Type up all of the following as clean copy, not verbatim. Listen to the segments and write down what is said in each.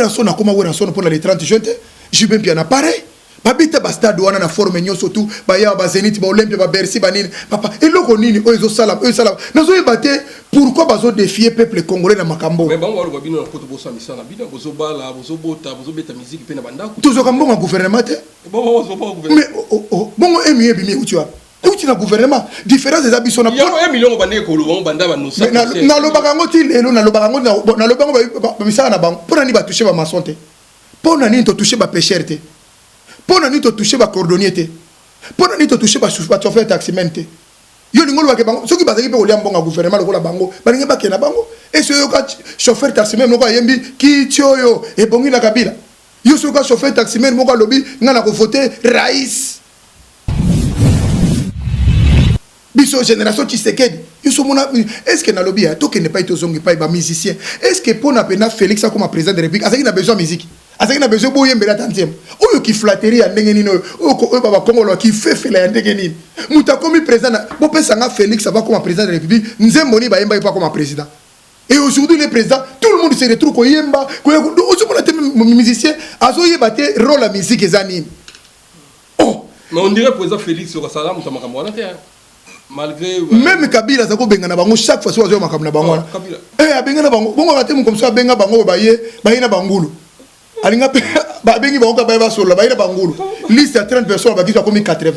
Weranson a comment Weranson pour les 30 juin, j'ai bien bien pareil. Babita bastade wana na forme nyo surtout ba ya ba Zénith ba Olympia ba Bercy ba nini papa eloko nini ozo salam nazo yebate pourquoi bazo défier peuple congolais na makambo mais bango ba bino na poto bosa misana bino bozo bala bozo bota bozo beta musique pe na bandako toujours comme bon gouvernement bon gouvernement mais bon emi bi mi tu vois uti na gouvernement différence des habits na ya 1 million ba ndeko lo banda ba no sa na lo bakango ti lelo na lo bakango na lo bango ba misana na bango pour ni ba toucher ba maçon te pour ni to toucher ba pêcheur te pour ne pas toucher les cordonniers, pour ne pas toucher les chauffeurs taximens. Yo lingolo ba ke bango soki bazaki pe olia mbonga gouvernement lokola bango balinga ba kena bango et ce yo ka chauffeur taximen moko yembi ki tioyo e bongi na kabila yo so ka chauffeur taximen moko lobi ngana ko voter Raïs biso génération Tshisekedi yo so mona est-ce que na lobi to ke ne pas to zongi pa ba musicien est-ce que pona pena Félix comme président de la République azaki na besoin musique azaki na besoin boye mbela tantième oyo ki flatterie ya ndenge nini oyo baba Congolo ki fefela ya ndenge nini muta komi président bo pesa nga Félix va comme président de la République nzemboni ba yemba pas comme président et aujourd'hui le président tout le monde se retrouve ko yemba ko ozo mona musicien azo yebate rôle la musique ezanini oh mais on dirait président Félix sur ça muta makambo na te malgré même Kabila zako benga na bango chaque fois so azo makambo na bango abenga na bango bongo ba temu comme ça benga bango ba ye na bangulu alinga ba bengi ba oka ba ba solo ba ina bangulu liste à 30 personnes ba qui soit comme 80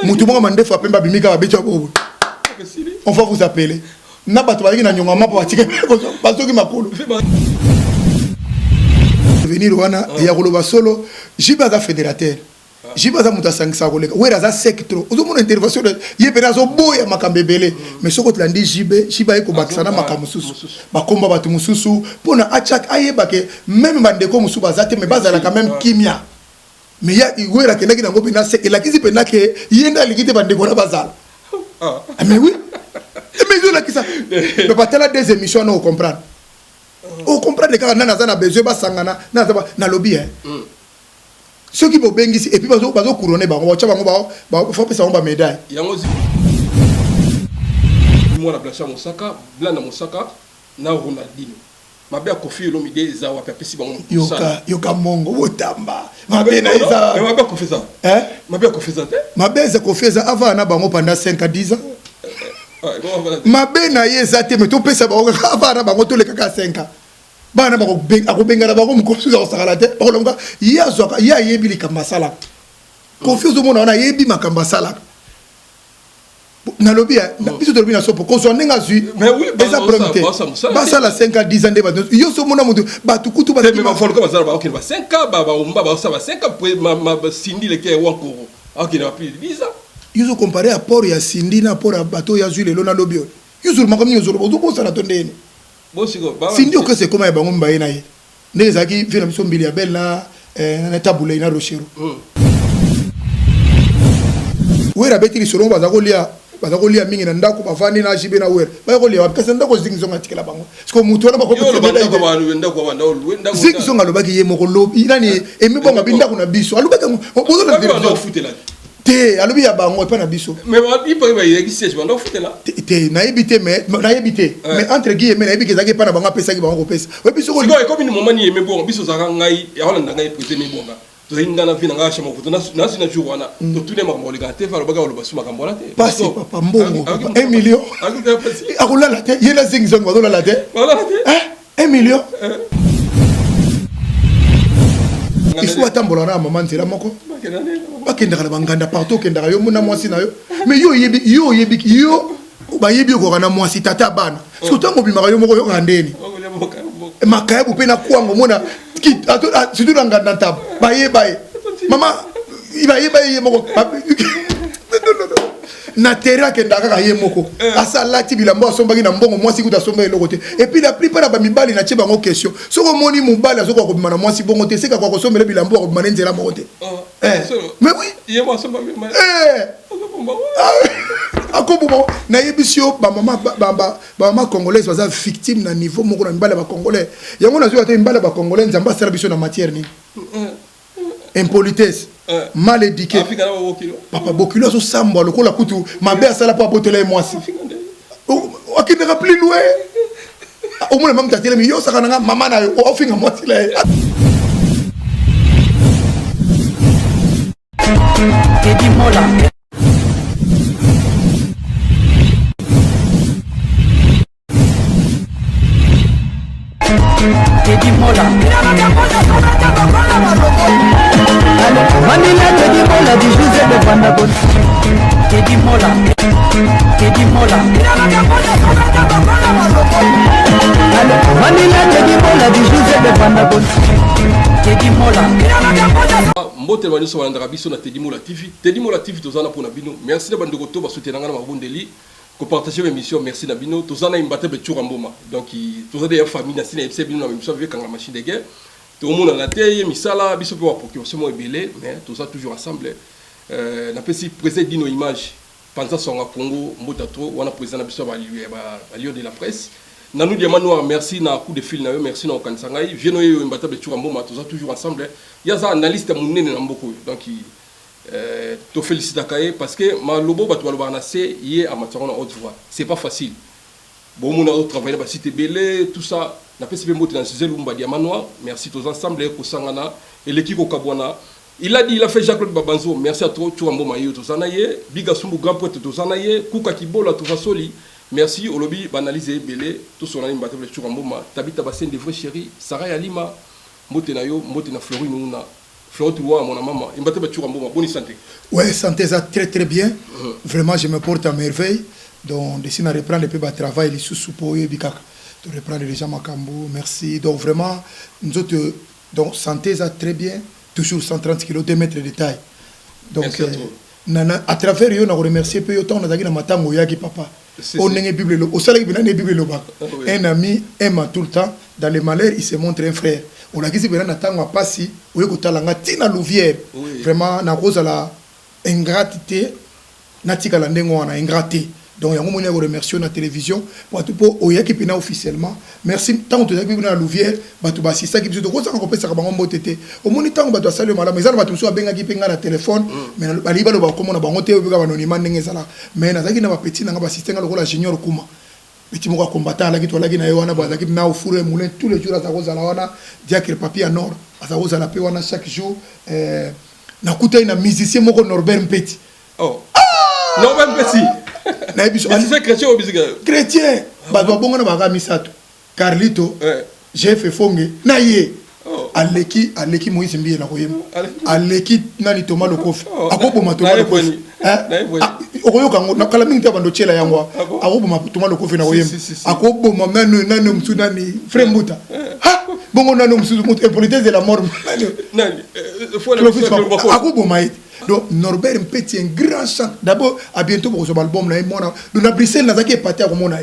mutu monga mande fa pemba bimika ba becha bobo on va vous appeler na bato ba na nyonga mapa batike ba soki makulu venir wana ya koloba solo jiba za fédérateur jiba za muta sangisa koleka wera za secteur ozo mona intervention ye pena zo boya makambebele mais soko tlandi jiba eko bakisana makamususu bakomba batu mususu pona achak ayeba ke même bandeko mususu bazate mais bazala quand même kimia mais ya wera kendaki nango pena se elakizi pena ke yenda likite bandeko na bazala mais oui mais zo la kisa mais batala des émissions on comprendre on comprendre que nana za na besoin basangana na lobby hein ceux qui vont bengisi et puis bazo couronner bango cha bango ba faut pesa bango ba médaille yangozi moi la place Mosaka blana Mosaka na Ronaldinho mabe akofi lo mide za wa pesi bango yoka mongo botamba mabe na eza mabe akofeza mabe akofeza te mabe za kofeza avant na bango pendant 5 à 10 ans mabe na yeza te mais to pesa bango avant na bango to le kaka 5 ans bana bako benga na bako mkosu za osakala te bako longa ya yebi likamba sala confuse mona wana yebi makamba sala na lobby biso to lobby na sopo ko so nenga zui mais oui eza prometé basa la 5 à 10 ans de ba yo so mona mutu ba tukutu ba mais ba folko ba zara ba okina ba 5 ans ba umba ba sa ba 5 ans ma sindi le ke wankoro okina ba plus 10 ans yo so comparer à port ya sindi na port ya bateau ya zui le na lobby yo so makomi yo so bo ko sa na tondeni Sindi que c'est comme un bango mbaye na ye. Nezaki vient na biso mbili ya belle na tabule na rochero. Wera beti lisoro bazako lia mingi na ndako bafani na jibe na wera. Bazako lia parce ndako zingizonga tikela bango. Parce que mutu wana bakopesa ndako zingizonga lobaki ye moko lobi nani emi bonga binda kuna biso. Alobaki bozo na futela. Te alobi ya bango epa na biso mais il peut y exister je bando futela te na ebité mais entre guillemets na ebiki zaki pa na bango pesa ki bango pesa we biso ko comme ni moment ni emebo biso zaka ngai ya holanda ngai président bonga to inga na vina nga chama kuto na sina jour wana to tune makambo le gate fa lobaga lo basuma kambo la te pasi papa mbongo 1 million akula la te yela zingzong wadola la te 1 million il faut attendre na maman nzela moko bakendaka na banganda partout kendaka yo mona mwasi na yo mais yo yebi ba yebi ko kana mwasi tata bana surtout ngo bimaka yo moko yo ngandeni makayabu pe na kwango mona surtout na nganda tab ba yebaye mama iba yebaye moko na terra kendaka ka ye moko asala tibilambo asombaki na mbongo mwasi kuta somba eloko te et puis la plupart ba mibali na tiba ngo question soko moni mubali azoko ko bimana mwasi bongo te seka kwa kosombela bilambo ko bimana nzela moko te mais oui ye mo somba akobo na yebisio ba mama congolaise baza victime na niveau moko na mibali ba congolais yango na zo ate mibali ba congolais nzamba sala biso na matière ni impolitesse mal éduqué papa bokilo so samba lokola kutu mabe asala pa botela mwasi akindaka plus loin Au moins même tatele mi yo sakana maman na o finga moti la. Teddy Mola. Teddy Mola. Manila Teddy Mola di José de Bandabon. Teddy Mola. Teddy Mola. Manila Teddy Mola di José de Bandabon. Teddy Mola. Mbote bani so wandara biso na Teddy Mola TV. Teddy Mola TV tozana pona bino. Merci na bandeko to ba soutenir nga na mabondeli. Ko partager l'émission, merci na bino. Tozana imbate be tchura mboma. Donc tozana ya famille na sina epse bino na émission avec la machine de guerre. Tout le monde a la télé, misala biso pe wa procureur mo ebele, mais tous toujours ensemble. Na pesi président dino image. Panza songa Congo mbota to wana président na biso ba lieu de la presse. Na nous demandons merci na coup de fil na yo, merci na okansangai. Vieno yo imbate be tchura mboma, tous toujours ensemble. Ya za analyste munene na mboko. Donc te félicite parce que ma lobo batoualo barnacé hier amateur en haute voix c'est pas facile bon mon a travaillé ba cité belé tout ça na pesi mbote dans ce lumba diamanoir merci tous ensemble ko sangana et l'équipe au Kabwana il a fait Jacques-Claude Babanzo merci à toi tu ambo mayo tous anaye biga sumbu grand poète tous anaye kuka kibola tout fasoli merci au lobby banaliser belé tout son anime battle tu ambo ma tabita basen de vrai chéri Sarah Alima mbote na yo mbote na Florine na mon maman, bonne santé. Ouais, santé ça très très bien. Vraiment, je me porte à merveille. Donc, d'ici à reprendre le peu de travail, les sous-soupos, de reprendre les gens Makambo, merci. Donc, vraiment, nous autres, donc, santé ça très bien. Toujours 130 kg, 2 mètres de taille. Donc, à travers eux, on remercie peu autant on a dit matango yaki papa. On est Bible, au salaire Bible un ami aime tout le temps. Dans les malheurs, il se montre un frère. On a dit que Nathan a passé, on a dit Tina Louvière. Vraiment, na cause la ingratité, natika la ndengwana ingraté. Donc, il y a un moment où on remercie la télévision. Pour tout pour Oyaki Pina officiellement. Merci. Tant que tu as vu la Louvière, tu as assisté à qui tu as compris ça comme un tété. Au moment où tu as salué madame, mais ça va tout ça bien qui pinga la téléphone. Mais la liba le comme on a bangoté au bureau anonymat n'engagera. Mais na zaki na ba petit na ba assisté à la junior kuma. Petit moka combattant la qui toi la qui na yoana ba zaki na au four et moulin tous les jours à Zarosa la wana dia que le papier en or. À Zarosa la pe wana chaque jour. Na kuta ina musicien moko Norbert Mpeti. Oh. Norbert Mpeti. C'est chrétien ou musique? Chrétien. Badwa bongo na baga misato. Carlito. Jeff Fonge. Na ye. Aleki Moïse Mbiye na koyema. Aleki nani Thomas Lokofi. Akoboma Thomas Lokofi. Okoyoka ngo nakala mingi ta bando chela yangwa. Akoboma Thomas Lokofi na koyema. Akoboma nani msu nani Frembuta. Ha bongo nani msu impolitesse de la mort. Nani. Akoboma ite. Donc Norbert Mpeti un grand chant. D'abord à bientôt pour ce album là mona. Nous na Bruxelles na zaki parti à mona.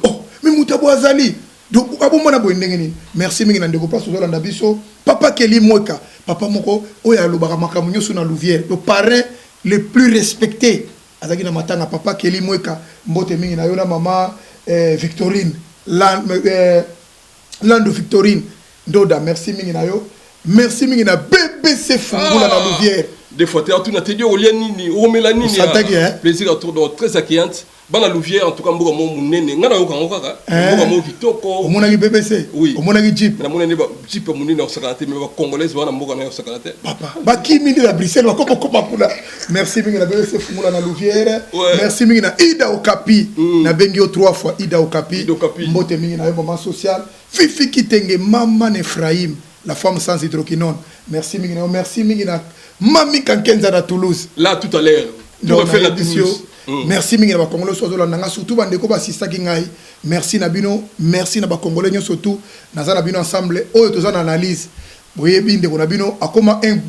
Oh, mais Moutabo Azali. Donc abomona bo ndengeni. Merci mingi na ndeko place zo landa biso. Papa Kelly Mweka, papa moko oya lobaka makamunyo sous na Louvière. Le parrain le plus respecté. Azaki na matanga papa Kelly Mweka, mbote mingi na yo na maman Victorine. Lando Victorine. Ndoda merci mingi na yo. Merci mingi na BBC Fungula na Louvière. Des fois, tu as dit au Lianini, au Mélanini, plaisir à tour très accueillante. Bana Louvière, en tout cas, mon mounene, n'a aucun encore. Mon Vitoko, mon ami BBC, oui, mon ami Jeep. La monnaie Jeep, mon nez en secrétaire, mais congolais, voilà, mon gars en secrétaire. Papa, bah qui m'a dit la Bruxelles, va comme pour merci, mingi na BBC Fumula na Louvière. Merci, mingi na Ida Okapi, na Bengio 3 fois Ida Okapi. Mbote mingi na moment social. Fifi Kitenge, Maman Ephraim, la femme sans hydroquinone. Merci, mingi na, merci, mingi na. Mami Kankenza à Toulouse. Là, tout à l'heure. Donc, fait la Toulouse. Merci, Mingi Naba Congolais, surtout Bandeko Basista Kingai. Merci, Nabino. Merci, Naba Congolais, surtout. Naza Nabino ensemble. Oh, tous en analyse. Boye Binde, Nabino, a comme un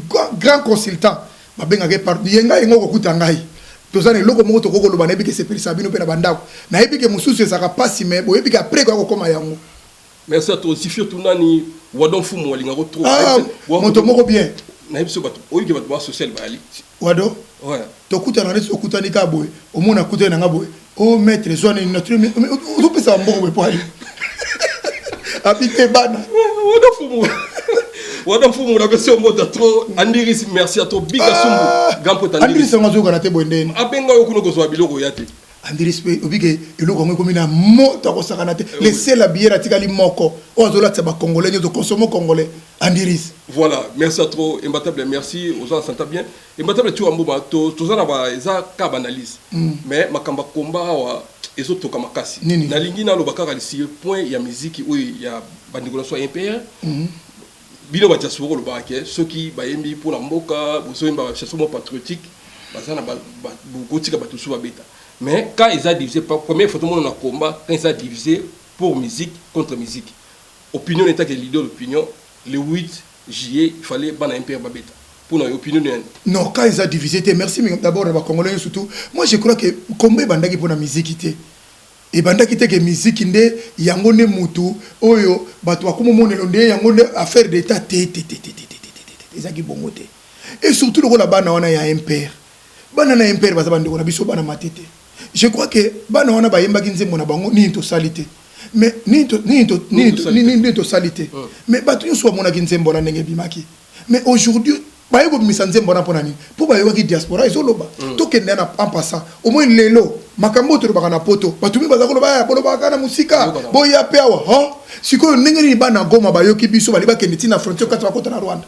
grand consultant. Mabenga par Yenga et Ngoko Kutangai. Tous en loko moto Koko Lobanebi que c'est Sabino Penabandao. Naebi que Moussou se sera pas si mais Boye Bika après Koko Komayango. Merci à toi. Si fier tout nani, Wadon Fumo, Walinga retrouve. Ah, Montomoko bien. Naïbso bato oyi ke bato social bali wado ouais to kuta na leso kuta ni ka boy o mona kuta na ngabo o maître zone notre o pesa mbongo po ali habité bana wado fumu na version mode trop Andiris merci à toi big asumbu grand pote Andiris ngazo kana te boy ndeni abenga yo kuno ko zo biloko yate Andiris pe obike eloko ngo komina moto akosakana te laisser la bière atikali moko ozola tsaba congolais nyo consommer congolais Andiris. Voilà, merci à trop imbattable, merci aux gens s'entend bien. Imbattable tu ambo to tozana ba eza ka banalise. Mais makamba komba wa ezoto kama kasi. Na lingi na lobaka kalisi point ya musique ou ya bandikola so impérial. Bino ba diaspora lobaka ceux qui ba yembi pour la mboka, boso yemba chanson patriotique, bazana ba bokotika ba tusu ba beta. Mais quand ils ont divisé, première fois tout le monde a combat, quand ils ont divisé pour musique contre musique. Opinion état que leader d'opinion, le 8 juillet, il fallait ban un père babeta. Pour notre opinion. Non, quand ils ont divisé, merci, mais d'abord, les Congolais surtout. Moi, je crois que combien bandaki pour la musique et bandaki que musique inde yangone mutu oyo bato akoma monelonde yangone affaire d'état ezaki bongote. Et surtout le rôle bana wana ya un père. Bana na un père bazabande ko na biso bana matete. Je crois que bana wana bayemba kinzembo na bango ni to salité. Mais ni to salité. Mais bato yo so mona kinzembo na ndenge bimaki. Mais aujourd'hui baye ko misanzembo na pona ni. Po baye ki diaspora ezoloba. To kende na en passant. Au moins lelo makambo to baka na poto. Bato mi bazako ba baka na musika. Boya pe awa, hein? Siko ndenge ni bana goma bayo ki biso bali ba kende tina frontière 4 kota na Rwanda.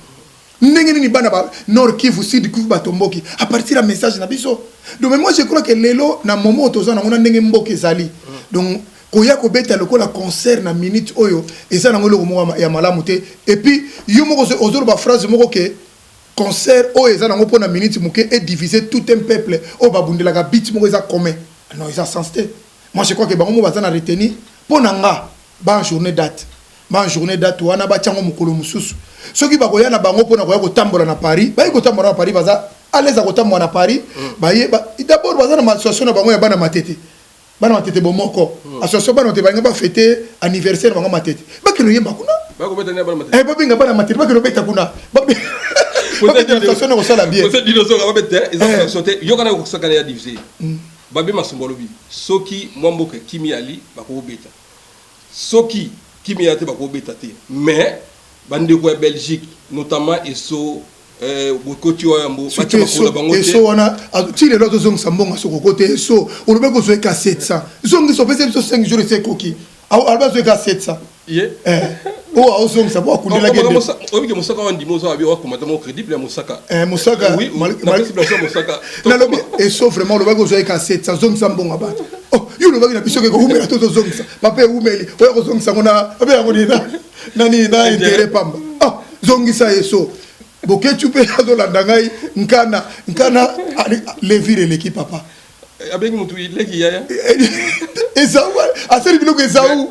Ndenge ni bana ba Nord Kivu Sud Kivu batomboki à partir d'un message na biso. Donc moi je crois que lelo na moment tozana on a ndenge mboke zali. Donc koya ko beta lokola concert na minute oyo eza na ngolo mo ya malamu te et puis yo moko ozolo ba phrase moko ke concert oyo eza na ngo na minute muke et diviser tout un peuple o babundela ka beat moko eza commun. Non eza sens te. Moi je crois que bango mo bazana retenir pona nga ba journée date. Ba journée date wana ba tiango mukolo mususu. Soki bakoya na bango pona koya kotambola na Paris, ba kotambola na Paris baza à l'aise à kotambola na Paris, ba d'abord baza na association na bango ya bana matete. Bana matete bomoko. Association bana te banga ba fêter anniversaire bango matete. Ba kino yemba kuna. Ba ko beta na bana matete. Ba binga bana matete, ba kino beta kuna. Ba association na sala bien. Vous êtes dinosaure ba beta, ils ont sauté. Yo kana ko sakana ya diviser. Ba be masumbolobi. Soki mwamboke kimi ali ba ko beta. Soki kimi ate ba ko beta te. Mais bandeko ya Belgique notamment eso bokoti wa yambo bacha makola bango te eso wana ti le loto zong sambonga soko kote eso olobe ko zoeka 700 zongi so pese so 5 jours c'est koki alba zoeka 700 ye o zong sa bo kundela gende obi ke mosaka wa ndimo zo abi wa komata mo crédible ya mosaka mosaka oui na ciblation mosaka na lobi eso vraiment olobe ko zoeka 700 zong sambonga ba oh yo lobe na biso ke ko humela to zong sa pape humeli o ko zong sa ngona abe yango ni nani na intérêt pamba ah zongisa eso boketu pe azolanda ngai nkana levire l'équipe papa abengi mutu leki yaya ezaou aseli biloko ezaou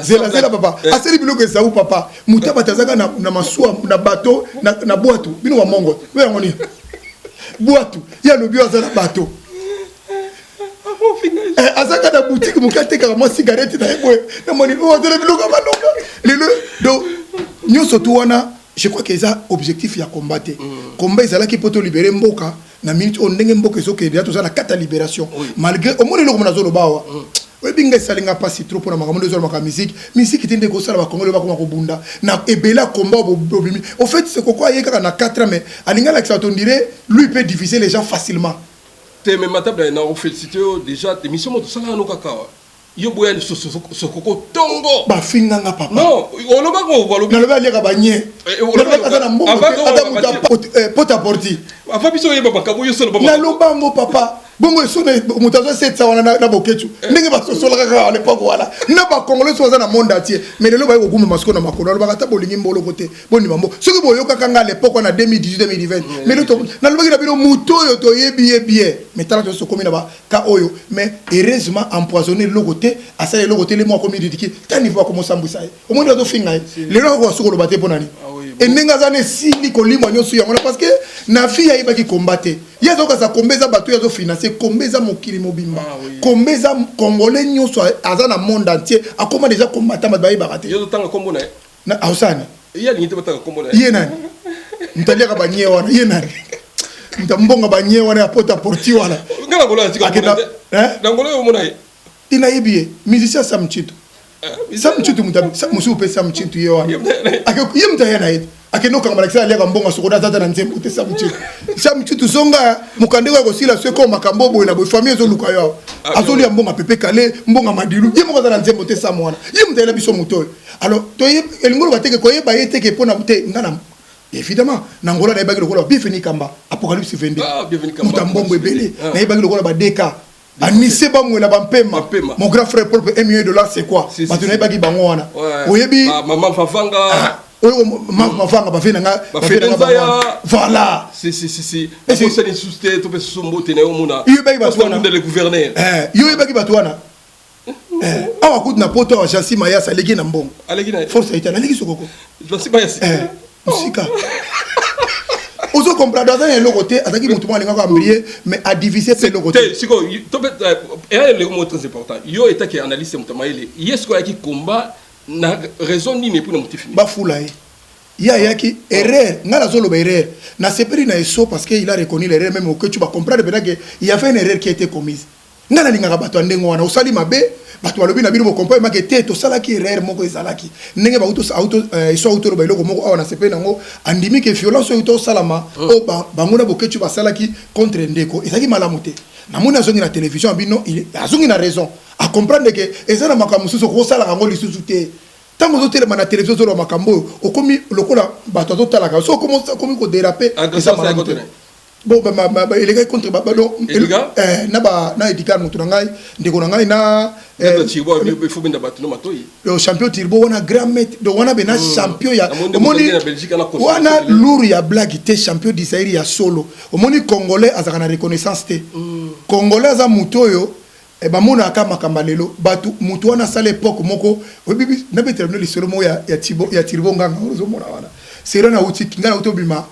zela papa aseli biloko ezaou papa mutaba tazaka na masua na bateau na boatu bino wa mongo we ngoni boatu ya lobi azala bateau azaka na boutique mukate ka mo cigarette na ebo na moni o azala biloko balonga lelo do nyoso tuwana. Je crois que ça objectif ya combattre. Combat ezala ki poto libérer mboka na minute on ndenge mboka ezoke déjà tozala kata libération. Malgré au moins le komona zolo bawa. We binga salinga pas si trop pour na makambo zolo maka musique. Musique tende ko sala ba Congolais ba koma ko bunda. Na ebela combat bobimi. Au fait c'est quoi yeka na 4 ans mais alinga la ça on dirait lui peut diviser les gens facilement. Té même matable na on féliciter déjà émission mo sala no kakawa. Yo boya sokoko tongo ba finganga papa non oloba ko balobi na loba ba nye oloba na mbongo ata pota porti afa biso yeba bakabo yo solo ba na loba ngo papa bongo sone mutazo 700 wana na boketu ndenge ba sosola kaka à l'époque wala na ba congolais so na monde entier mais le loba ko guma masiko na makolo loba kata bolingi mbolo côté boni mambo soki boyo kaka nga à l'époque wana 2018 2020 mais le to na loba na bino muto yo to yebi bien mais tala to so komi na ba ka oyo mais heureusement empoisonner le côté à ça le côté les mois comme dit tani va comment sambisa au moins do finga le lo ko soko lo bate ponani et nenga zane sili ko limo nyosu ya parce que na fille ya ibaki combattre yezo ka sa kombeza bato yazo financer kombeza mokili mobimba kombeza congolais nyoso azana monde entier a comment déjà combattre ma bayi bakate yezo tanga kombo na ausani iya lingite batanga kombo na ye nani mtalia ka banye wana ye nani mtambonga banye wana ya pota porti wana ngala kola tika ngolo yo mona ina yebie musicien samchito samchito mutabi musu pe samchito yewa yemta yana yet akeno kanga balakisa lia kambonga sokoda tata na nzembo te samchito zonga mukandeko ko sila seko makambo boy na boy famille zo luka yo azoli mbonga pepe kale mbonga madilu ye moko za nzembo te sa mwana ye mutela biso muto alors toye elingolo bateke koyeba yete ke pona mute ngana évidemment nangola na yebaki lokola bienvenue kamba apocalypse 22 mutambombo ebele na yebaki lokola ba deka anise bamwela bampema mon grand frère Paul $1 million c'est quoi bato na yebaki bango wana oyebi maman Fafanga mafanga bafena nga voilà si est-ce que c'est susté to pe sombo tene omuna yo yebaki bato wana le gouverneur yo yebaki bato wana awa kutu na poto wa Jassi Mayasa aleki na mbongo force a été aleki sokoko Jassi Mayasa musika ozo comprendre dans un logoté ataki mutu mo alinga ko ambrier mais a diviser pe logoté siko to pe le mot très important yo eta ki analyse mutu maile yesko yaki combat na raison ni pour na mutu fini ba fula ya ki erreur ngala zolo ba erreur na seperi na eso parce que il a reconnu l'erreur même que tu vas comprendre que il y avait une erreur qui a été commise ngala linga bato ndengo wana osali mabe bato balobi na bino bo comprendre que te to sala ki erreur moko ezalaki ndenge ba auto eso auto ba iloko moko awa na seperi nango andimi que violence auto salama o banguna bo que tu vas sala ki contre ndeko ezaki malamu te na mona zongi na télévision bino il azongi na raison à comprendre que ezana makamususu ko sala kango lisusu te tango zotelema na télévision zolo makambo okomi lokola bato azotalaka so komi ko déraper eza malamu te bon il est contre donc na Edgar mutu na ngai ndeko na ngai na le champion Tirbo wana grand maître donc wana bena champion ya omoni wana lourd ya blague te champion d'Israël ya solo omoni congolais azaka na reconnaissance te congolais aza mutu oyo e ba mona aka makamba lelo batu mutu wana sala époque moko obibi na beterno lisolo mo ya Tirbo nganga ozo mona wana sera na uti ngana utobima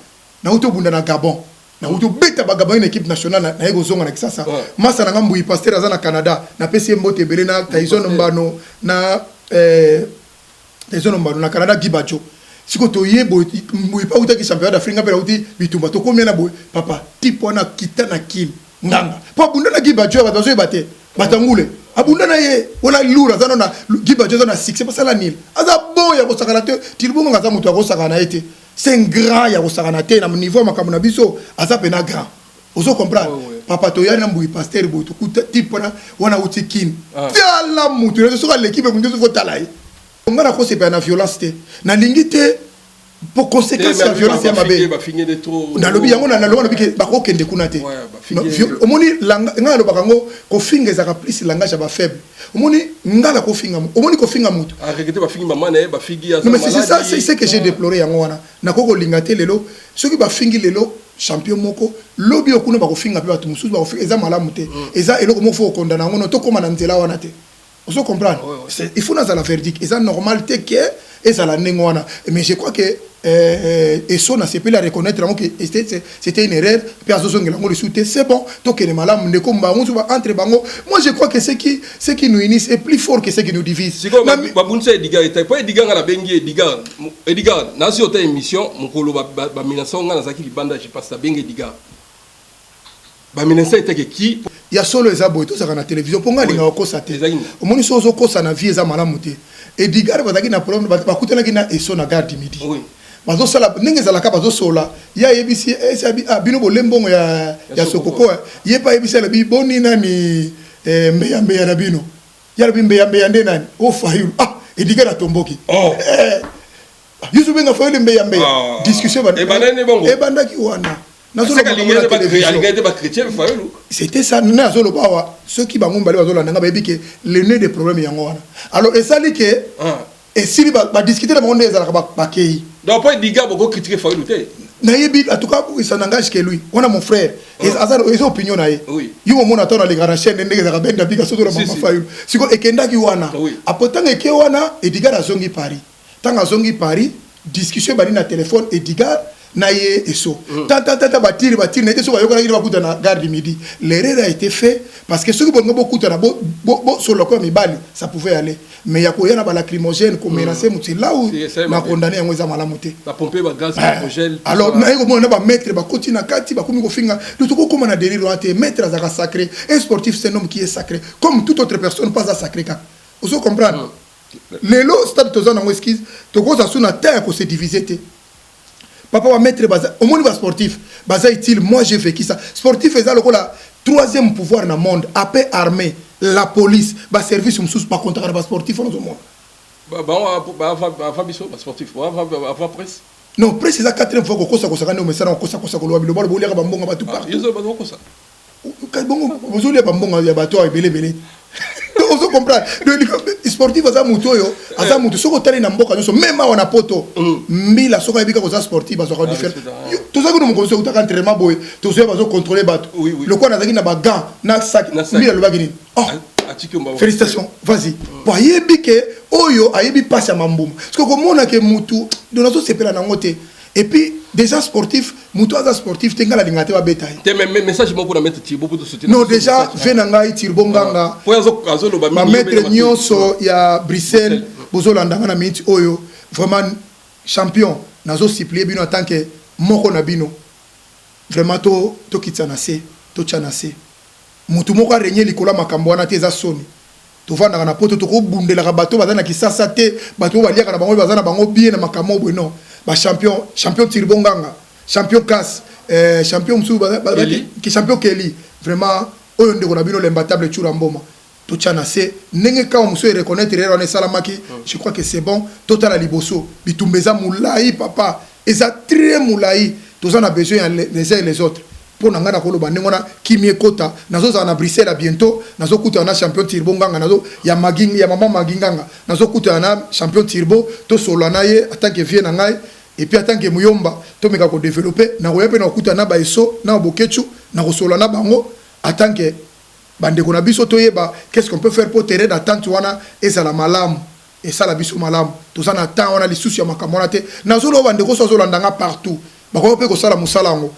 na utobunda na Gabon na uto beta bagaba une équipe nationale na yego zonga na kisasa masa na ngambu i pasteur aza na Canada na PC mbote belé na Tyson Mbano na Tyson Mbano na Canada Gibacho siko to yebo mbuyi pa uta ki championnat d'Afrique ngapela uti bitumba to combien na boy papa tipo na kita na kim nganga po bunda na Gibacho bato zo bate batangule abunda na ye wala lura zano na Gibacho zano na 6 pas la nil aza bon ya ko sakana te tilbongo ngaza mutu akosaka na été c'est un grand ya kosakana te na niveau makambo na biso aza pena grand ozo comprendre papa to ya na mbuyi pasteur boy to kuta tipo na wana uti kin tala mutu na so ka l'équipe mundu so tala yi ngana ko se pa na violence te na lingite pour conséquence ya violence ya mabe na lobi yango na lobi lobi ke ba ko kende kuna te omoni ngala lo bakango ko finga za ka plus langage ba faible omoni ngala ko finga omoni ko finga mutu arrêter ba fingi maman na ba fingi ya non mais c'est ça c'est que j'ai déploré yango wana na ko lingate lelo soki ba fingi lelo champion moko lobi okuna ba ko finga pe batu mususu ba ko finga eza malamu te eza eloko mo fo kondana ngono to koma na nzela wana te on comprendre il faut dans la verdict eza normal te que et ça la nengwana mais je crois que et ça n'a pas la reconnaître que c'était une erreur puis c'est bon donc les malams ne comme entre bango moi je crois que ce qui nous unit est plus fort que ce qui nous divise c'est comme babunse Edgar était pas Edgar na bengi Edgar na si hôtel émission mukolo ba mination ngana zaki libanda je passe bengi Edgar ba mination était qui il y a solo les aboto ça na télévision pour nga linga ko saté au moni sozo ko ça na vie za malamu te Edgar bazaki na problème ba kutana kina eso na garde midi oui bazo sala ndenge zalaka bazo sola ya yebisi bino bolembongo ya sokoko ye pa yebisi la bi boni nani mbeya na bino ya la bi mbeya nde nani o fayu Edgar na tomboki yusu benga fayu mbeya discussion ba bandaki wana c'était ça na zolo bawa ceux qui bango mbali bazo landa ba yebike le nez des problèmes yango wana alors et ça dit que et si ba discuter na monde ezalaka ba kei donc pas Edgar beaucoup critiquer Fayulu te na yebi en tout cas ça n'engage que lui on a mon frère et azaro ils opinion na ye yo mo na tona les grands chaînes ndenge za benda bika soto na mama Fayulu siko ekendaki wana apotanga eke wana Edgar azongi Paris tanga azongi Paris discussion bali na téléphone Edgar na ye eso tata batiri na été so bayoka na bakuta na garde midi l'erreur a été fait parce que ceux qui bongo beaucoup na bo sur le corps mibali ça pouvait aller mais ya ko yana ba lacrymogène ko menacer muti là où na condamné yango za malamu te ba pomper ba gaz lacrymogène alors na yego mona ba mettre ba koti na kati ba komi ko finga tout ko comme na délire ate mettre azaka sacré un sportif c'est un homme qui est sacré comme toute autre personne pas à sacré ka vous comprendre lelo stade tozana ngo esquisse to ko za suna terre ko se diviser te papa va mettre baza au moins sportif baza utile moi j'ai vécu ça sportif faisait le là troisième pouvoir dans le monde après armée la police ba service mususu ba contact na ba sportif dans le monde ba sportif ba presse non presse c'est la quatrième fois que ça quand on met ça on kosa ko lo bilo bo leka ba mbonga ba tout partout ils ba ko ça bongo vous ba mbonga ya ba to belé on se comprend le sportif aza muto yo aza muto soko tali na mboka nyoso même on a poto mila soko ebika ko za sportif ba soko différent tout ça que nous conseille utaka entraînement boy tout ça ba zo contrôler bato le quoi nazaki na ba gants na sac mila lo bagini oh félicitations vas-y bon yebi ke oyo ayebi passe ya mambuma parce que comme on a que mutu de nazo sepela na ngote et puis déjà sportif mutu aza sportif tenga la lingate ba betaille te même message mo pour mettre Thierbo pour te soutenir non déjà venanga Thierbo nganga pour azo lo ba ma maître nyonso ya Bruxelles bozolanda na minute oyo vraiment champion nazo supplier bino en tant que moko na bino vraiment to kitsana se to chana se mutu moko renye likola makambo wana te za soni to vanda na poto to ko bundela ka bato bazana kisasa te bato baliaka na bango bazana bango bien na makambo bo non ba champion Thierbo nganga champion CAS champion msu ki champion Kelly vraiment oyo ndeko na bino l'imbattable Tchura Mboma to chana se nenge ka msu e reconnaître rero ne salamaki je crois que c'est bon total liboso bitumbeza moulai papa eza très moulai tous on a besoin les uns et les autres pour nanga na koloba ndengona kimie kota nazo za na Bruxelles à bientôt nazo kuta na champion Thierbo nganga nazo ya magingi ya mama maginganga nazo kuta na champion Thierbo to solo na ye en tant que vie na ngai et puis en tant que muyomba to meka ko développer na ko yepe na kuta na baiso na bokechu na ko solo na bango en tant que bande ko na biso to yeba qu'est-ce qu'on peut faire pour terrain d'attente wana ezala malamu et ça la biso malamu to ça na temps wana li souci ya makamona te nazo lo bande ko so zo landanga partout ba ko pe ko sala musala ngo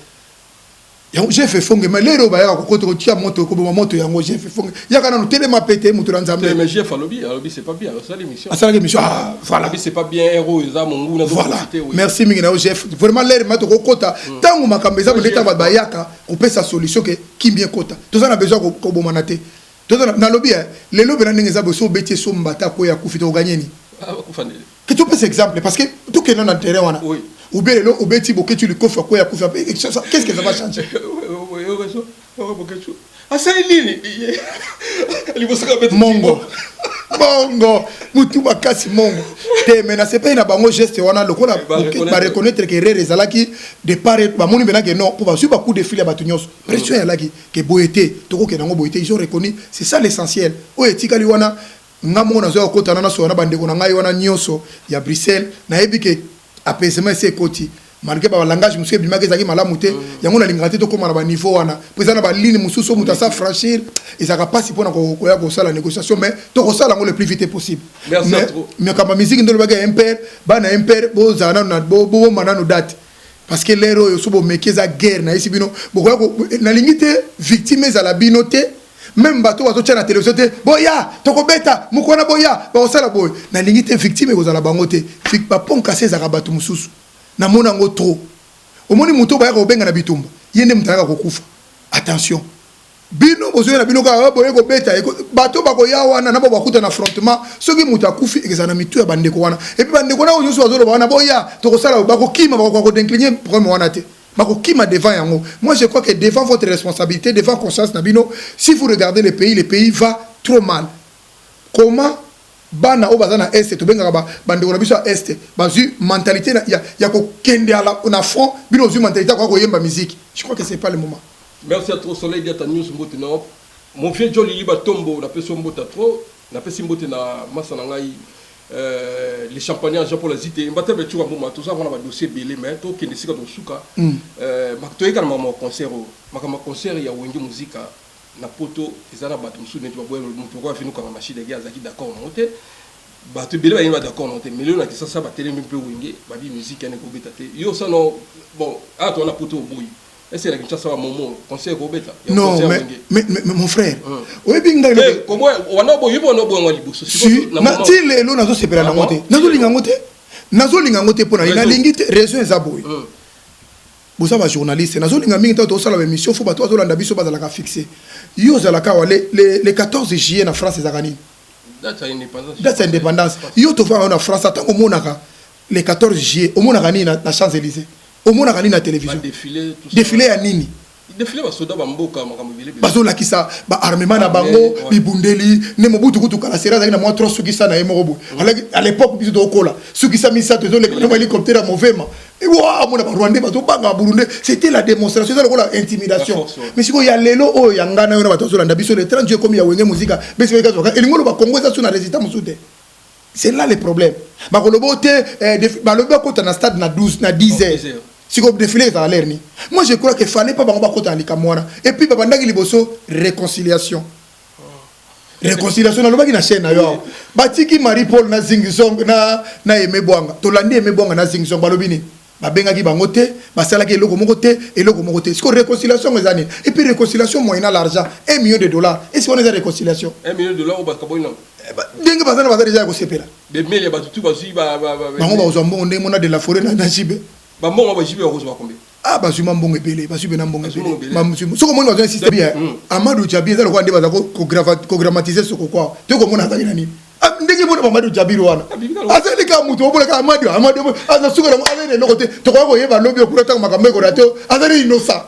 j'ai fait fongue mais les roba ya ko koto tia moto ko moto yango j'ai fait fongue ya kana no télé ma pété moto nzambe mais j'ai fait lobby c'est pas bien ça l'émission ça l'émission voilà c'est pas bien héros za mongu na société oui merci mingi na chef vraiment l'air mato ko kota tangu makambeza ndeta ba bayaka ko pesa solution que qui bien kota tout ça na besoin ko bomana te tout ça na lobby les lobby na ndengeza beso beti so mbata ko ya kufita gagner ni que tu peux exemple parce que tout que dans terrain wana ou bien le ou beti boke tu le coffre quoi ya kuffa qu'est-ce que ça va changer mongo mutu bakasi mongo te mena c'est pas na bango geste wana lokola ba reconnaître que rere zalaki de part ba moni bena que non pour ba suba coup de fil ya batunyos pression ya laki que boité toko ke nango boité ils ont reconnu c'est ça l'essentiel o etikali wana ngamo na zo kotana na so na bandeko na ngai wana nyonso ya Bruxelles na yebi ke apaisement c'est côté malgré ba langage monsieur bimaka ezaki malamu te yango na lingate to koma na ba niveau wana présent na ba ligne mususu muta sa franchir et ça capacité pour na ko ya ko sala négociation mais to ko sala ngo le plus vite possible mais comme musique ndolo baga impère ba na impère bo zana na bo manano date parce que l'héros yo subo mekeza guerre na isi bino bo ko na lingite victime za la binote même bato bato tia na télévision te boya toko beta mukona boya ba osala boy na lingite victime ko za la bangote fik ba ponka seza ka bato mususu na mona ngo trop omoni muto ba ya ko benga na bitumba yende mutaka ko kufa attention bino bozo na bino ka boye ko beta bato ba ko ya wana na ba kuta na affrontement soki muta kufi ezana mitu ya bandeko wana et puis bandeko na oyo so bazolo wana boya toko sala ba ko kima ba ko décliner problème wana te Bako kima devant yango. Moi je crois que devant votre responsabilité, devant conscience nabino, si vous regardez le pays va trop mal. Comment bana o bazana est to benga ba bande ko biso est bazu mentalité ya ko kende ala na front bino zu mentalité ko yemba musique. Je crois que c'est pas le moment. Merci à trop soleil d'être news mbotino. Mon vieux Joli liba tombo na peso mbota trop na pesi mbote na masa na ngai les champagnons Jean Paul Azité mbata be tuka mboma tout ça on a dossier belé mais to kende sika to suka makto yeka na concert makama concert ya wengi muzika na poto ezana bato msune tu baboye mutu ko afinu kanga machine ya zaki d'accord na hotel bato belé ba yeba d'accord na hotel mais le na kisa sa ba télé même peu wengi ba bi musique ane ko betate yo ça non bon ah to na poto boy. Est-ce que tu as un moment conseil Robeta? Non, mais mon frère. Oui, bien comment on a beau on a beau liboso. Si, na ti le lo nazo sepela na ngote. Nazo linga ngote pona ina lingite raison ezaboy. Bosa ba journaliste nazo linga mingi to sala émission faut ba to landa biso ba za la fixer. Yo za la ka wale le 14 juillet na France ezakani. Date indépendance. Date indépendance. Yo to fa na France tango monaka le 14 juillet au monaka ni na Champs-Élysées. Au moins, on a la télévision. Défilé à Nini. défilé ba soda ba mboka makambo bilé bazolakisa baarmement na bango bibundeli ne mobutu kutukala sera azalaki na mwa tro sukisa na ye moko boye à l'époque biso tokola sukisa misato ezoleka na hélicoptère ya movema mona barwandais bazobanga baburundais c'était la démonstration eza lokola intimidation mais sikoyo ya lelo oyo ya ngana oyo na bato bazolanda biso le 30 juillet komi ya wenge muzika besikazoka elingo loba congo eza so na résultat mosusu te c'est là le problème bakoloba te balobi bakota na stade na 12 na 10 heures si vous défilez dans l'air ni moi je crois qu'il fallait pas bango kota likamwana et puis babandaki liboso réconciliation na lobaki na chaîne yo batiki Marie Paul na Zingzong na Emebwanga tolandi Emebwanga na Zingzong balobi ni babengaki bango te basalaki eloko moko te siko réconciliation ezani et puis réconciliation moyena l'argent $1 million est-ce qu'on est à réconciliation $1 million au bakaboina ndenge bazana déjà kosepela be mele batutu bazui bango bazwa mbongo ndenge mona de la forêt na jibe bambongo ba jibe kozwa combien bazuma mbongo ebele bazube na mbongo ebele soko moni bazwa insiste bien Amadou Djabi eza lokwa nde baza kogrammatiser soko kwa te komona azali na nini ndenge mona Amadou Djabi wana azali ka mutu oboleka Amadou aza suka na azali eloko te tokoya koyeba lobi okula taka makambo ekona te azali innocent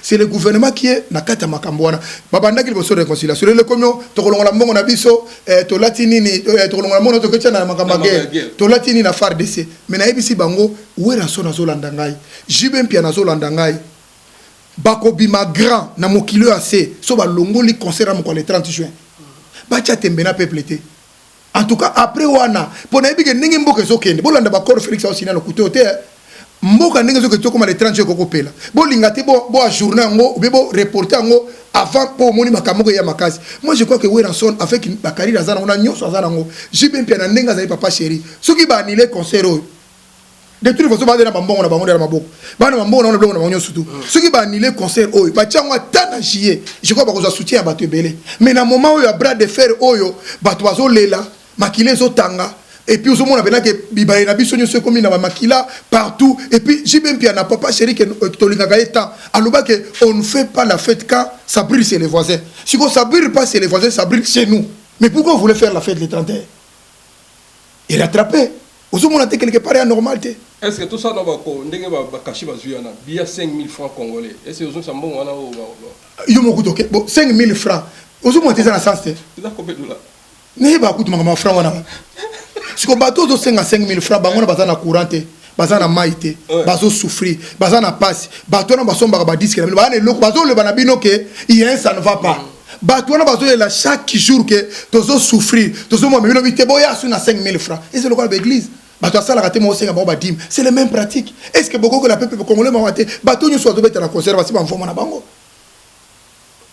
c'est le gouvernement qui est na kata makambwana babandaki liboso réconciliation le komyo tokolongola mbongo na biso tolatini ni tokolongola mbongo tokecha na makamba guerre tolatini na FARDC mais na ebisi bango wera so nazolanda ngai jibe mpia nazolanda ngai bakobima grand na mokilo assez so balongoli concert mo le 30 juin bacha tembe na peuple te en tout cas après wana pona ebike ndenge mboka ezokende bolanda bakoro Félix aussi na lokuto te mboka ndenge zoke tokoma le 30 ko kopela bolinga te bo journée ngo bo reporter ngo avant pour moni makamoko ya makasi moi je crois que Weranson avec bakari azana ona nyoso azana ngo jibe mpia na ndenga za papa chéri soki ba annuler concert oyo de toute façon ba na bambongo na bango na maboko bana bambongo na blongo na bango surtout soki ba annuler concert oyo ba tiango tana jier je crois ba ko soutien ya bato ebele mais na moment oyo ya bras de fer oyo bato bazolela makile zo tanga. Et puis, au moment où on a dit que comme il y a makila partout. Et puis, j'ai bien pi na papa chéri que on ne fait pas la fête quand ça brille chez les voisins. Si ça brille pas chez les voisins, ça brille chez nous. Mais pourquoi vous voulez faire la fête le 31? Et rattraper. Au moment où on a quelque part anormal. Est-ce que tout ça n'a pas caché il y a 5 000 francs congolais? Est-ce que vous avez un bon 5 000 francs. Au moment où on a dans sens. Tu as combien de dollars? Ne pas coûter ma franc. Si on bateau de 5 000 francs, on a na courante, bazana maïté, bazo souffrir, bazana passe, bateau na bason ba disque, bazo le banabino que hier ça ne va pas. Bateau na bazo la chaque jour que tozo souffrir, tozo moi mais bité boya sur na 5 000 francs. Et c'est le cas de l'église. Bateau ça la raté moi aussi ba dim. C'est les mêmes pratiques. Est-ce que beaucoup que la peuple congolais m'a raté? Bateau ñu soit de la conservation en forme na bango.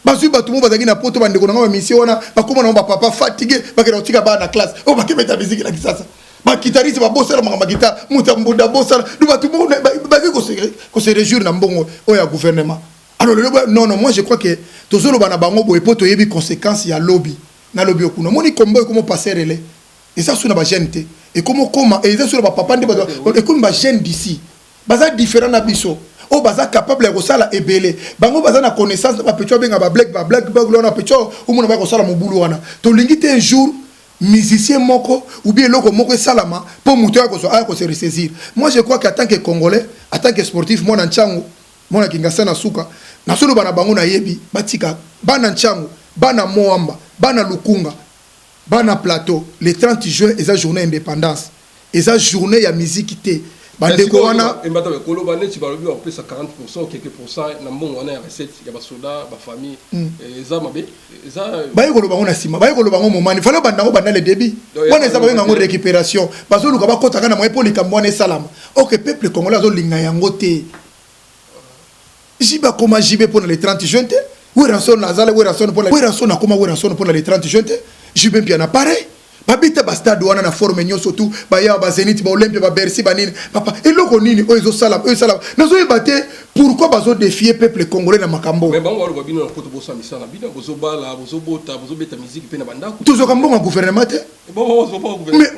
Basu batu mo bazaki na poto bandeko na mission wana bakoma na papa fatigué bakena otika ba na classe o bakemeta musique na kisasa ba guitariste ba bossala mama guitare mutambuda bossala du batu mo baki ko se réjouir na mbongo o ya gouvernement alors non moi je crois que tozolo bana bango bo epoto yebi conséquences ya lobby na lobby okuno moni kombo comment passer relais et ça suna ba gente et comment et ça suna ba papa ndé et comme ba jeune d'ici baza différent na biso. Oh, baza capable de faire la ebele. Bango baza na connaissance de pecho benga ba black na pecho ou mona ba ko sala mobulu wana. To lingite un jour musicien moko ou bien loko moko salama pour muto ko se ressaisir. Moi je crois qu'en tant que Congolais, en tant que sportif moi na nchangu, moi na kingasa na suka, na solo bana bango na yebi, batika bana nchangu, bana moamba, bana lukunga, bana plateau, le 30 juin eza journée indépendance. Eza journée ya musique té. Bandeko wana embata bekolo bane ti balobi en plus à 40% quelques pourcents na mbongo wana ya recette ya basoda ba famille eza mabe eza bayekolo bango na sima bayekolo bango momani fallait bandango banda le débit wana eza bayenga ngo récupération bazo luka bakota kana moye polika mbwana salama OK peuple congolais azo linga yango te jiba koma jibe pour le 30 juin te Weranson nazala Weranson pour Weranson akoma Weranson pour le 30 juin te jibe mpia na pareil babita ba stade wana na forme nyoso tout ba ya ba Zenit ba Olympia ba Bercy ba nini papa eloko nini oyo salam nazo yebate pourquoi bazo défier peuple congolais na makambo mais bango walo babino na poto bosa misana bino bozo bala bozo bota bozo beta musique pe na bandako toujours comme bon gouvernement te bon mais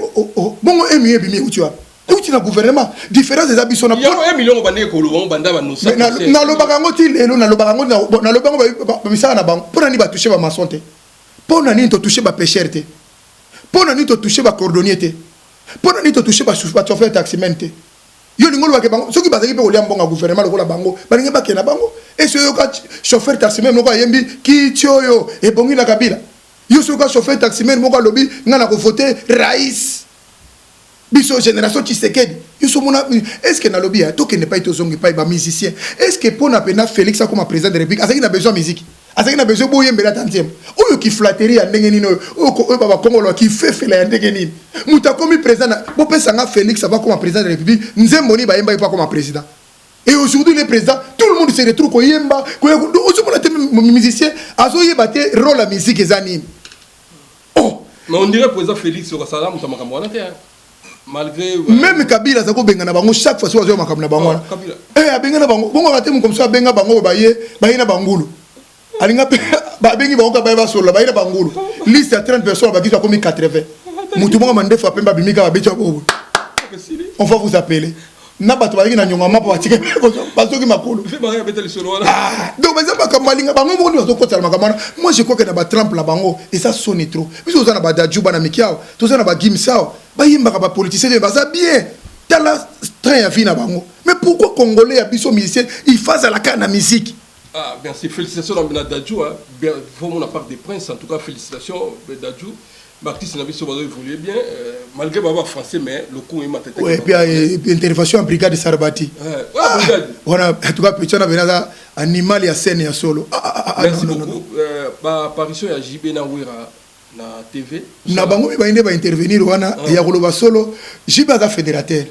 bon emieux bimi où tu as où tu na gouvernement différence des habits na il y a 1 million bande ko lo banda ba no sa na lo bakango ti lelo na lo bakango na lo bango ba misana na bango pour ni ba toucher ba maçon te pour na ni to toucher ba pêcheur te pour na ni to toucher ba cordonnier te Pour nous toucher pas chauffeur taximen te. Yo lingolo ba ke bango soki bazaki pe olia mbonga gouvernement lokola bango balingi ba ke na bango et ce yo ka chauffeur taximen moko yembi ki tioyo e bongi na kabila yo so ka chauffeur taximen moko lobi ngana ko voter Raïs biso génération Tshisekedi yo so mona est-ce que na lobby to ke ne pas to zongi pas ba musicien est-ce que pour na pena Félix a comme président de la République azaki na besoin musique azaki na besoin boye mbela tantième oyo ki flatterie ya ndenge nino oyo baba kongolo ki fefela ya ndenge nini muta komi président bo pesa nga Félix va comme président de la République nzemboni ba yemba pas comme président et aujourd'hui le président tout le monde se retrouve ko yemba ko ozo mona te musicien azo yeba te rôle la musique ezani oh mais on dirait président Félix au Salam muta makambo na te malgré même Kabila zako benga na bango chaque fois so azo makambo na bango abenga na bango bongo raté comme ça benga bango baye na bangulu alinga ba bengi bango ka ba solo ba ina bangulu liste à 30 personnes ba qui soit comme 80 mutu monga mande fa pemba bimika ba becha bobo on va vous appeler na bato ba na nyonga mapo batike ba soki makulu donc ba zamba kamalinga bango mo ni ko tsala makamana moi je crois que na ba Trump la bango et ça sonne trop biso za na ba Dadju bana mikiao to za na ba Gimsao ba yimba ka ba politicien ba za bien tala train ya vie na bango mais pourquoi congolais ya biso musicien il fasse la canne musique. Ah, merci. Félicitations à Dadju. Vraiment, la part des princes, en tout cas, félicitations Dadju. L'artiste n'a pas évolué bien, malgré le français, mais le coup est matin. Oui, et puis intervention en brigade de Sarbati. On a en tout cas, petit animal et scène et solo. Merci beaucoup. Apparition à JB Nawira na TV. Na bango mi bainde ba intervenir wana ya koloba solo. JB a fédérateur.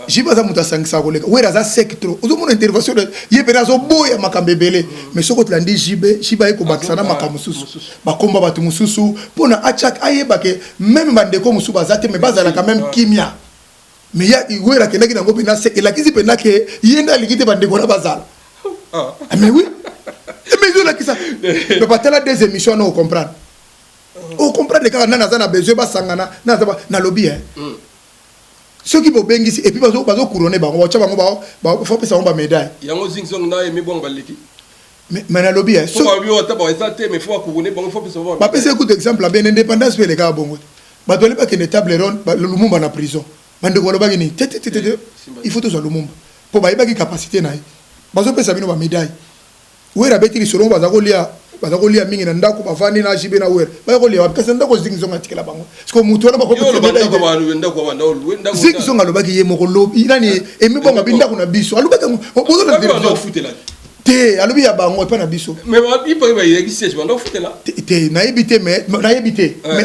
Jiba za muta sangisa koleka wera za secteur ozo mona intervention ye pena zo boya makambebele mais soko tlandi jiba eko bakisana makamususu bakomba batu mususu pona achak ayeba ke même bandeko musu bazate mais bazala quand même kimia mais ya wera kenaki nango pena se elakizi pena ke yenda likite bandeko na bazala mais oui mais zo la kisa mais pas tellement des émissions non comprendre on comprend les cas nana za na besoin basangana na za na lobby ceux qui vont bengi et puis bazo couronner bango ba bango ba faut pesa ba médaille yango zingzong na yemi bongo baleki mais na lobby so ba bio ta ba exalter mais faut couronner bango faut pesa ba pesa écoute exemple bien indépendance pe les gars bongo ba dole pas que ne table ronde le Lumumba na prison bande ko loba ni il faut tous Lumumba pour ba iba ki capacité na bazo pesa bino ba médaille wera beti ki solo baza ko lia mingi na ndako bavandi na jibe na wera ba ko lia parce ndako zingzong atikela bango parce que mutu na ba ko zingzong alobaki ye moko lobi nani emi bonga bindako na biso alobaki bozo na futela te alobi ya bango pa na biso mais il peut y exister je bando futela te na ebité mais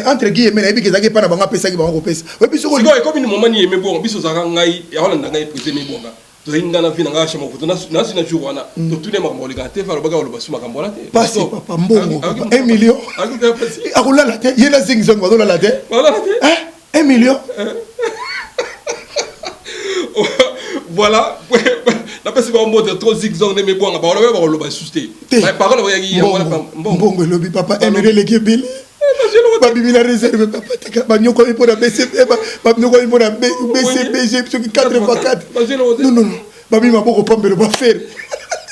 entre guillemets na ebiki zaki pa na bango pesa ki bango ko pesa we biso ko comme ni moment ni emi bonga biso zaka ngai ya holanda ngai président mi bonga to inga na vina nga shama kuto na sina jour wana to tune makambo le gate fa lobaga lo basuma kambo la te parce papa mbongo 1 million akula la te yena zingzong wala la te 1 million voilà la personne va monter trop zigzag ne me bonga ba lo ba susté parole wa yi mbongo lobi papa 1 million le kebili babibi na réserve papa tika banyoko ipo na BCP banyoko ipo na BCPG sur 4x4 non babibi maboko pambelo ba faire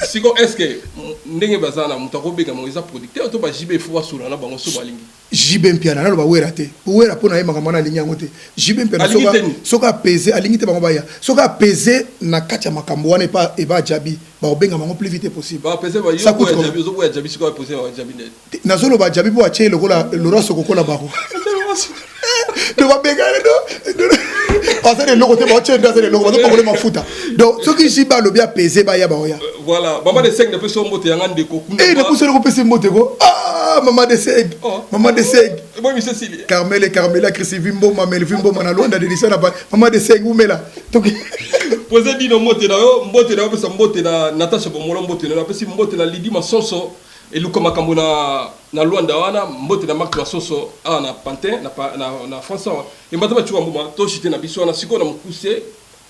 siko est-ce que ndenge bazana mutako beka moza producteur to ba JB faut sura na bango so balingi JB mpiana na lo ba wera te wera pona yemaka mwana lingi yango te JB mpiana soka peser alingi te bango baya soka peser na katia makambo wana pa e ba jabi ba obenga bango plus vite possible ba peser ba yo jabi zo boya jabi siko poser ba jabi net na zolo ba jabi bo ache lokola Laurent Sokokola bako de ba benga no passer le côté ba ache ndaza le lokola ba ko le mafuta donc soki jiba lo bien peser ba ya ba oya voilà maman de 5 ne peut so mbote yanga ndeko kuna ne peut so ko pese mbote ko maman de 5 maman de 5 moi monsieur Sili Carmela Chrisivimbo mamel vimbo mana londa de lisana ba maman de 5 umela donc poser dit no mbote na pesa mbote na Natasha Bomolo mbote na pesi mbote na Lidi Masonso et luko makambo na Luanda wana mbote na Marc Masonso na Pantin na François et mbata chuwa mbuma to chité na biso na siko na mukuse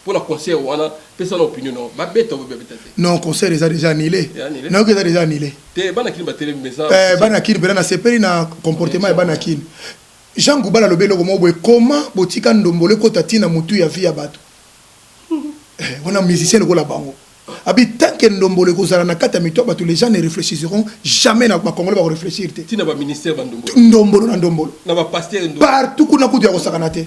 pour la concert wana pesa na opinion no ba beta bo beta non concert déjà annulé non que déjà annulé te bana kini ba télé message bana kini bana sepeli na comportement et bana kini Jean Goubala lobelo ko mo comment botika ndombole ko tatina mutu ya vie ya bato on a musicien ko la bango abi tant que ndombole ko zala na kata mito bato les gens ne réfléchiront jamais na ba congolais ba réfléchir te tina ba ministère ba ndombolo na ndombolo na ba pasteur partout kuna kutu ya ko sakana te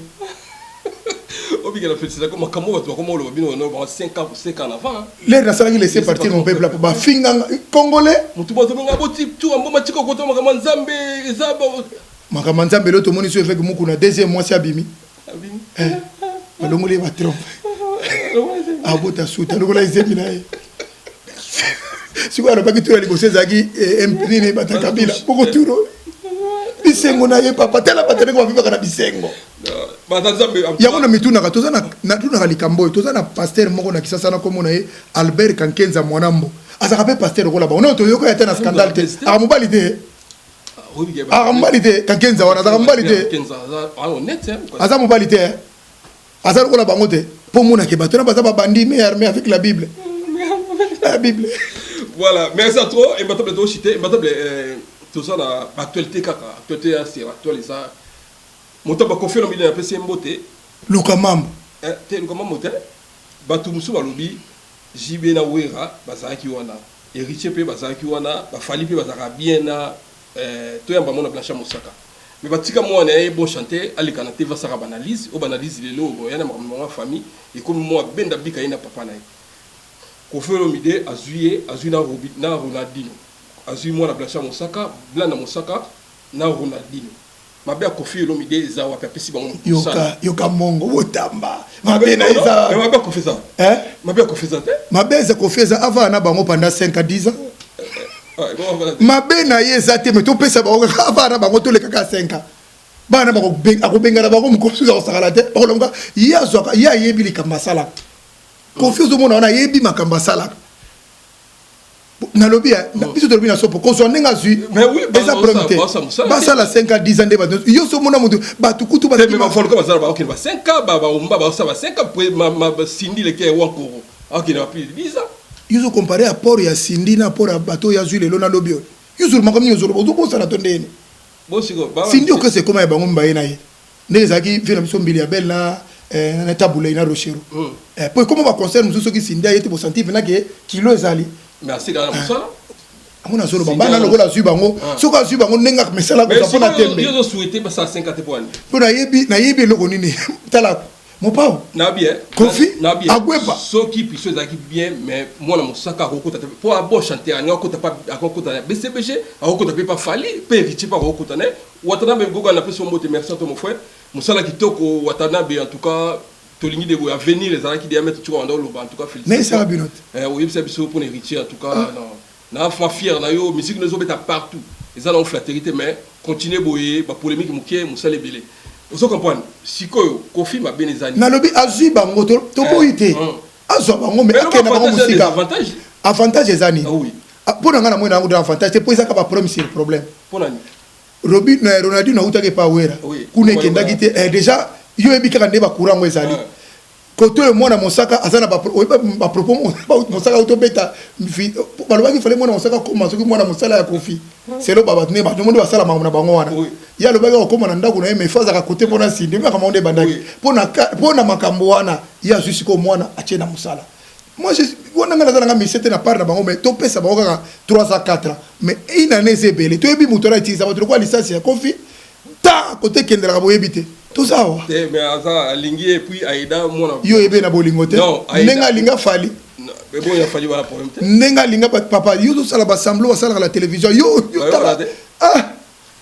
obiga la félicité comme Makambo tu comme le babino no 5 ans en avant. L'air na sala laisser partir mon peuple pour ba finga congolais. Mutu bato nga boti tu amboma tiko koto Makambo Nzambe ezaba. Makambo Nzambe lo to moni so fait que muku na deuxième mois si abimi. Abimi. Balongole ba trompe. Abota suta lokola izemi na ye. Si quoi le pas que tu as négocié zaki imprimé bata kabila beaucoup turo. Bisengo na ye papa tela patene ko vivaka na bisengo. Yango na mituna ka tozana na tuna ka likambo tozana pasteur moko na kisasa na komona ye Albert Kankenza Mwanambo. Azaka pe pasteur ko la ba. On to yoko ya tena scandale te. Akamubali te. Akamubali te Kankenza wana akamubali te. Kankenza honnête hein. Aza mubali te. Aza ko la bango te. Po mona ke batona baza ba bandi mais armé avec la Bible. La Bible. Voilà, merci à toi et maintenant de citer maintenant tout ça na actualité kaka actualité c'est actuel ça moto ba confirme bien un peu c'est mbote Lukamambo te Lukamambo te batu musu balobi jibe na wera bazaki wana héritier pe bazaki wana ba fali pe bazaka bien na to yamba mona Blancha Mosaka mais batika moi na bon chanter ali kana te va sara banalise o banalise lelo yana ma famille et comme moi benda bika ina papa na Kofi Olomide azui na Ronaldinho azui moi na Blancha Mosaka Blana Mosaka na Ronaldinho mabe Kofi Olomide za wa pesi bango yoka mongo botamba mabe na eza mabe Kofi ça mabe Kofi ça mabe za Kofi ça avant na bango pendant 5 à 10 ans mabe na yeza te mais to pesa bango avant na bango to le kaka 5 ans bana bango akobenga na bango mkosu za sakala te bakolonga yazwa ya yebi likambasala Kofi ozomona wana yebi makambo asala na lobby na biso to lobby na sopo ko so nenga zui mais oui eza prompté basala 5 à 10 ans de bato yo so mona mutu batu kutu ba mais ba folko basala ba okina ba 5 ans ba umba ba sa ba 5 ans pour ma sindi le ke wankoro okina plus de 10 ans yo so comparer à port ya sindi na port ya bato ya zui le na lobby yo so makamni yo so zo ko sana tondene bo siko ba sindi o que c'est comme ya bango mbaye na ye ndezaki vina biso mbili ya belle na tabula ina rochero pour comment va concerne nous ceux qui s'india était pour sentir venant que kilo ezali merci dans la musala amona solo bana lokola zui bango soka zui bango nenga mesala ko sapona tembe yo souhaiter ba 50 points pour na yebi loko nini tala mon pao na bien Kofi agweba so qui puisse ezaki bien mais moi na Mosaka akokota pour abo chanter ani akota pas akokota BCBG akokota pas fali pe héritier pas akokota ne watana be goga na peso mbote merci à toi mon frère Moussala kitoko watanabe en tout cas tolingi de à venir les araki de mettre tu vois en tout cas félicitations mais ça va bien oui c'est biso pour héritier en tout cas non na fa fier na yo musique nous obeta partout ils ont flatérité mais continuer boyer ba polémique mukie Moussala belé vous comprenez sikoyo Kofi ma benezani na lobi azui bango to boité azo bango mais akena bango musique avantage ezani oui pour nga na moi na ngo avantage c'est pour ça ka ba problème sur problème pour nani Robin Ronaldinho na utake pa wera kuna kendaki te déjà yo ebika ndeba courant ezali koto le mwana Mosaka azana ba propos Mosaka utobeta balobaki fallait mwana Mosaka koma soki mwana Mosala ya Kofi c'est le baba ne ba monde basala mamu na bango wana ya lobaki okoma na ndako na ye mais faza ka kote pona sindi mais kama onde bandaki pona makambo wana ya jusiko mwana achena Mosala moi je on a nga misete na part na bango mais to pesa bango ka 3 à 4 mais une année c'est belé to ebi mutora itisa ba quoi licence ya Kofi ta côté kendra bo ebité tout ça wa mais aza lingi et puis aida mona yo ebe na bolingo te nenga linga fali mais bon il a fallu voilà problème te nenga linga papa yo to sala ba semblant sala la télévision yo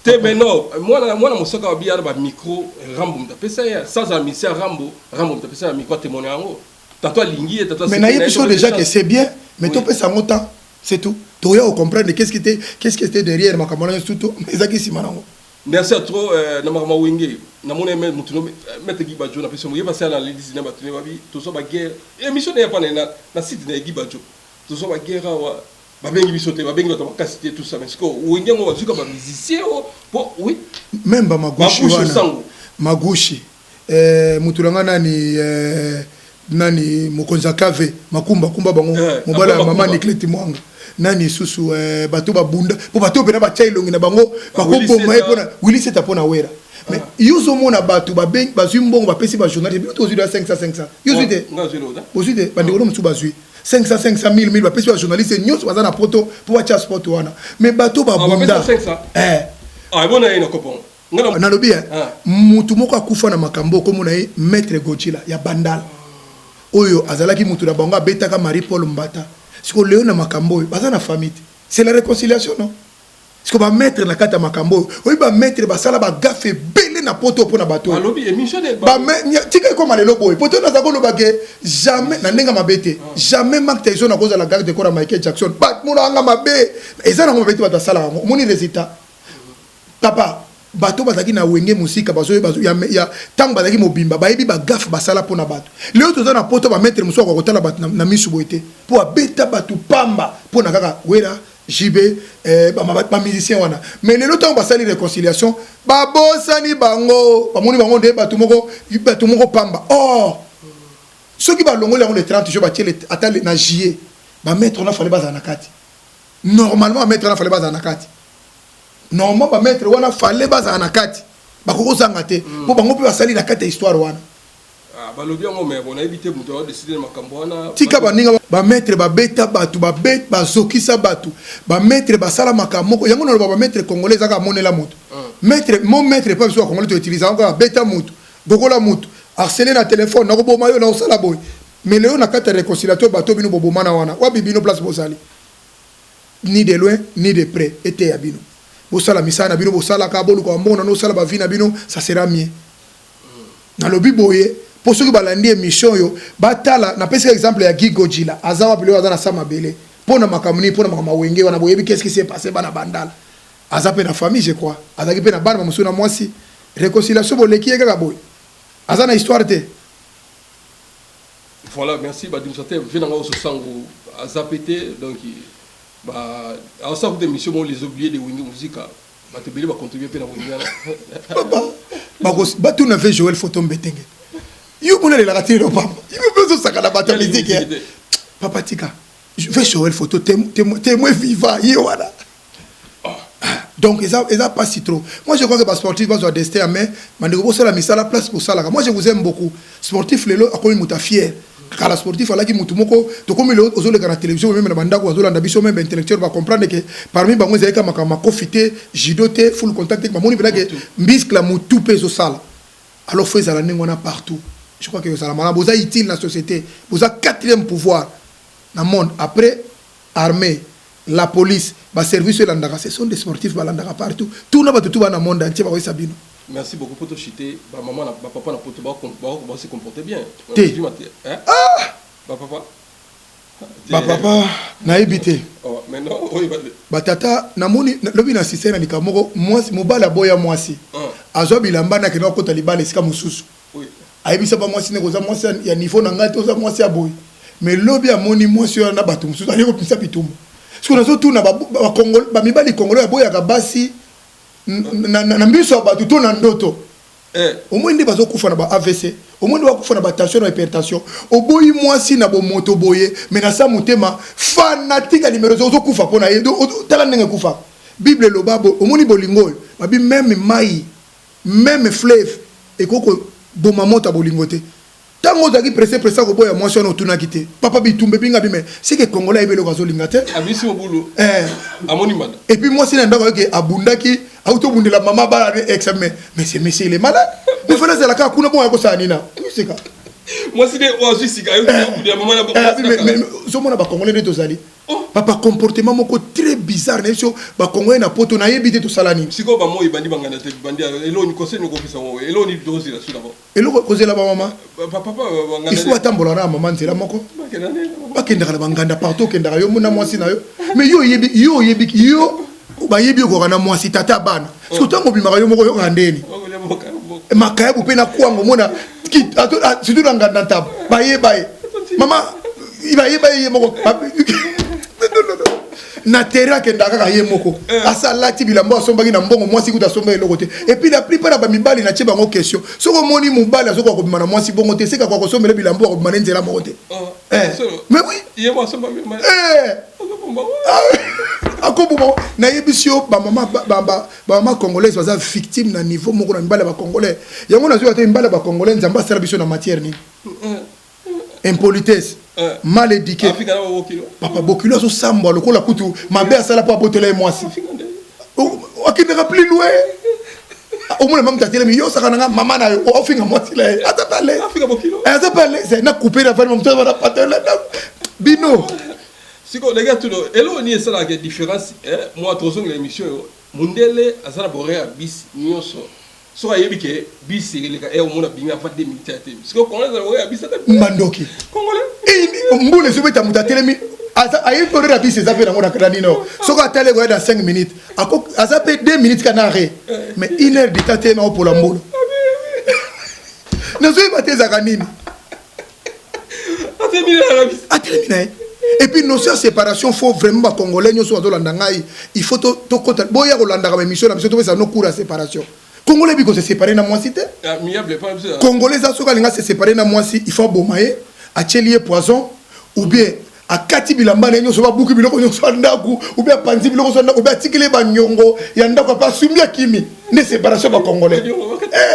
te mais non moi Mosaka bien ba micro Rambo mtapesa ya sans amisia Rambo mtapesa micro témoigner yango tato lingi et tato mais na yebiso déjà que c'est bien mais to pesa montant c'est tout to ya comprendre qu'est-ce qui était derrière makamona surtout mais zaki simanango merci à toi na makama wenge na mona mutuno mettre Gibajo na peso mo yeba sala les dîner batune babi to so ba guerre émission na pas na site na Gibajo to so ba guerre wa babengi bisote babengi bato bakasité tout ça mais ko wenge ngo bazuka ba musicien po oui même ba magushi wana magushi mutulanga nani mokonza kave makumba bango mobala ya mama Nikleti Mwanga nani susu bato babunda po bato pena ba chailongi na bango bakoboma epona Willy c'est pona wera mais yuzo mona bato babeng bazui mbongo bapesi ba journaliste bito ozui 500 yuzo te ozui te bande ko mutsu bazui 500 1000 bapesi ba journaliste nyonso baza na poto po ba cha sport wana mais bato babunda bona ina kopon nalobi mutu moko akufa na makambo komona ye maître Godzilla ya bandala oyo azalaki mutu na bango abetaka Marie Paul Mbata siko leo na makambo oyo baza na famille c'est la réconciliation non siko ba maître na kata makambo oyo ba maître basala ba gafe belé na poto pona bato alobi émission de ba tika ko malelo boy poto na zako loba ke jamais na ndenga mabete jamais Mark Tyson na cause la garde de corps Michael Jackson ba mona anga mabe ezana ngo mabete ba sala ngo moni résultat papa bato bazaki na wenge musika bazo ya tango bazaki mobimba bayebi ba gafe basala pona bato leo toza na poto ba maître muso ko kotala bato na misu boité po abeta bato pamba pona kaka wera JB ba musicien wana mais lelo tango basali réconciliation babosani bango bamoni bango de bato moko pamba oh soki ba longola ngo le 30 jours ba tiele atale na juillet ba maître na fallait bazana kati normalement maître na fallait bazana kati normalement ba maître wana fallait bazana kati bakoko zanga te po bango pe basali na kati histoire wana balobi yango mais on a évité mutu a décidé makambo wana tika baninga ba maître ba beta batu ba bet ba zokisa batu ba maître ba sala makamoko yango na ba maître congolais zaka monela mutu maître mon maître pas besoin congolais to utiliser encore beta mutu gogola mutu harceler na téléphone na ko mayo na osala boy mais leo na kata réconciliateur bato bino bobomana wana wa bibino place bosali ni de loin ni de près était ya bino bosala misana bino bosala ka bolu ko mbona no sala ba vina bino ça sera mieux na lobi boye pour ceux qui balandi émission yo batala na pesa exemple ya Guy Godzilla azawa bilo azana sama bele pona makamuni pona makama wenge wana boyebi qu'est-ce qui s'est passé bana bandala azape na famille je crois azaki pe na bana musu na mwasi réconciliation boleki kaka boy azana histoire te voilà merci ba dimsate vient nga so sango azapete donc bah à ça vous émission on les oublier de wingi musica ba te bele ba contribuer pe na wingi ba tu na fait Joël photo mbetenge yo mona le la tiro papa yo bezo saka la bata musique papa tika je vais Joël photo témoin vivant yo voilà donc ils a pas si trop moi je crois que les sportifs vont destin mais mandeko ça la mise à la place pour ça là moi je vous aime beaucoup sportif lelo akomi muta fier car la sportif alaki mutu moko to comme le ozo le la télévision même na bandako ozo landa biso même intellectuel va comprendre que parmi bango zeka makama kofité jidoté full contact avec mamoni belage bisque la mutu peso sala alors faut ça la ngona partout je crois que ça la mala boza utile la société boza quatrième pouvoir dans monde après armée la police ba service landaka ce sont des sportifs ba landaka partout tout na ba tout ba na monde entier ba ko sabino. Merci beaucoup pour te chiter ba maman na ba papa na poto ba se comporter bien hein ba papa na ebité oh mais non oui ba tata na moni lobi na sisena likamoko mwasi mobala boya mwasi azwa bilamba na kena ko talibale sika mususu oui ayebisa ba mwasi ne koza mwasi ya niveau na ngati oza mwasi ya boy mais lobi amoni mwasi na bato mususu ali ko pisa bitumu parce que nazo tuna ba Congolais ba mibali Congolais boya ka basi na mbiso ba tout na ndoto au moins ndi bazo kufa na ba AVC au moins ndi kufa na ba tension na hypertension au boyi mwasi na bo moto boye mais na sa mutema fanatique numéro zo kufa pona yedo tala ndenge kufa bible lo babo au moins bolingo babi même mai même fleuve et koko boma mota bolingote tango zaki pressé ko boya mwasi na tuna kité papa bitumbe binga bime c'est que Congolais ebelo kazo lingate abisi obulu amoni mala et puis moi c'est ndako ke abundaki auto bundela mama bala examen mais c'est monsieur il est malade il faut laisser la ka kuna bon yako sanina c'est ça moi c'est des oasis sika yo bundela mama na mais so mona ba Congolais de tozali papa comportement moko très bizarre na so ba Congolais na poto na yebite to salani siko ba moyi bandi bangana te bandi elo ni conseil ni ko fisa wo elo ni dosi la sula bo elo ko kozela ba mama papa bangana il faut attendre na maman nzela moko bakenda kala banganda partout kenda yo mona mwasi na yo mais yo yebi yo ba yebi ko kana mwasi tata bana so tango bimaka yo moko yo ngandeni makaya bu pena kwango mona surtout na nganda tab ba yebaye mama iba yebaye moko na terra kenda kaka ye moko asala ti bilambo asombaki na mbongo mwasi kuta somba eloko te et puis la plupart ba mibali na tieba ngo question soko moni mobali azoko ko bimana mwasi bongo te seka kwa sombela bilambo ko bimana nzela moko te mais oui ye mo somba akobo na yebisio ba mama congolaise baza victime na niveau moko na mibali ba congolais yango na zo ata mibali ba congolais nzamba sala biso na matière ni impolitesse mal éduqué papa bokilo so samba lokola kutu mabe asala po abotela mwasi akindaka plus loin au moins même tatele mi yo sakana maman na o finga mwasi la ata parler Afrika bokilo ata parler c'est na couper la femme mto na patela bino siko les gars tout elo ni ça la différence moi trop l'émission mundele azana borea bis nyoso so ayebi ke bis ileka au mona binga fa 2 minutes ate siko congolais borea bis ata mandoki congolais mbule so beta mutatelemi ayi ko rera bis ça fait na ngona kana dino soko atale ko dans 5 minutes ako ça fait 2 minutes kana arrêt mais 1 heure de temps na pour la mbolo na zo bateza kanini atelemi et puis notion séparation faut vraiment ba congolais nyo so landa ngai il faut to kota boya ko landa ka émission na biso to ça no cours à séparation congolais biko se séparer na moi cité amiable pas ça congolais ça so ka linga se séparer na moi si il faut bomaye a chelie poison ou bien a kati bilamba na nyo so ba buku biloko nyo so ndaku ou bien panzi biloko so ndaku ou bien tikile ba nyongo ya ndako pa sumia kimi ne séparation ba congolais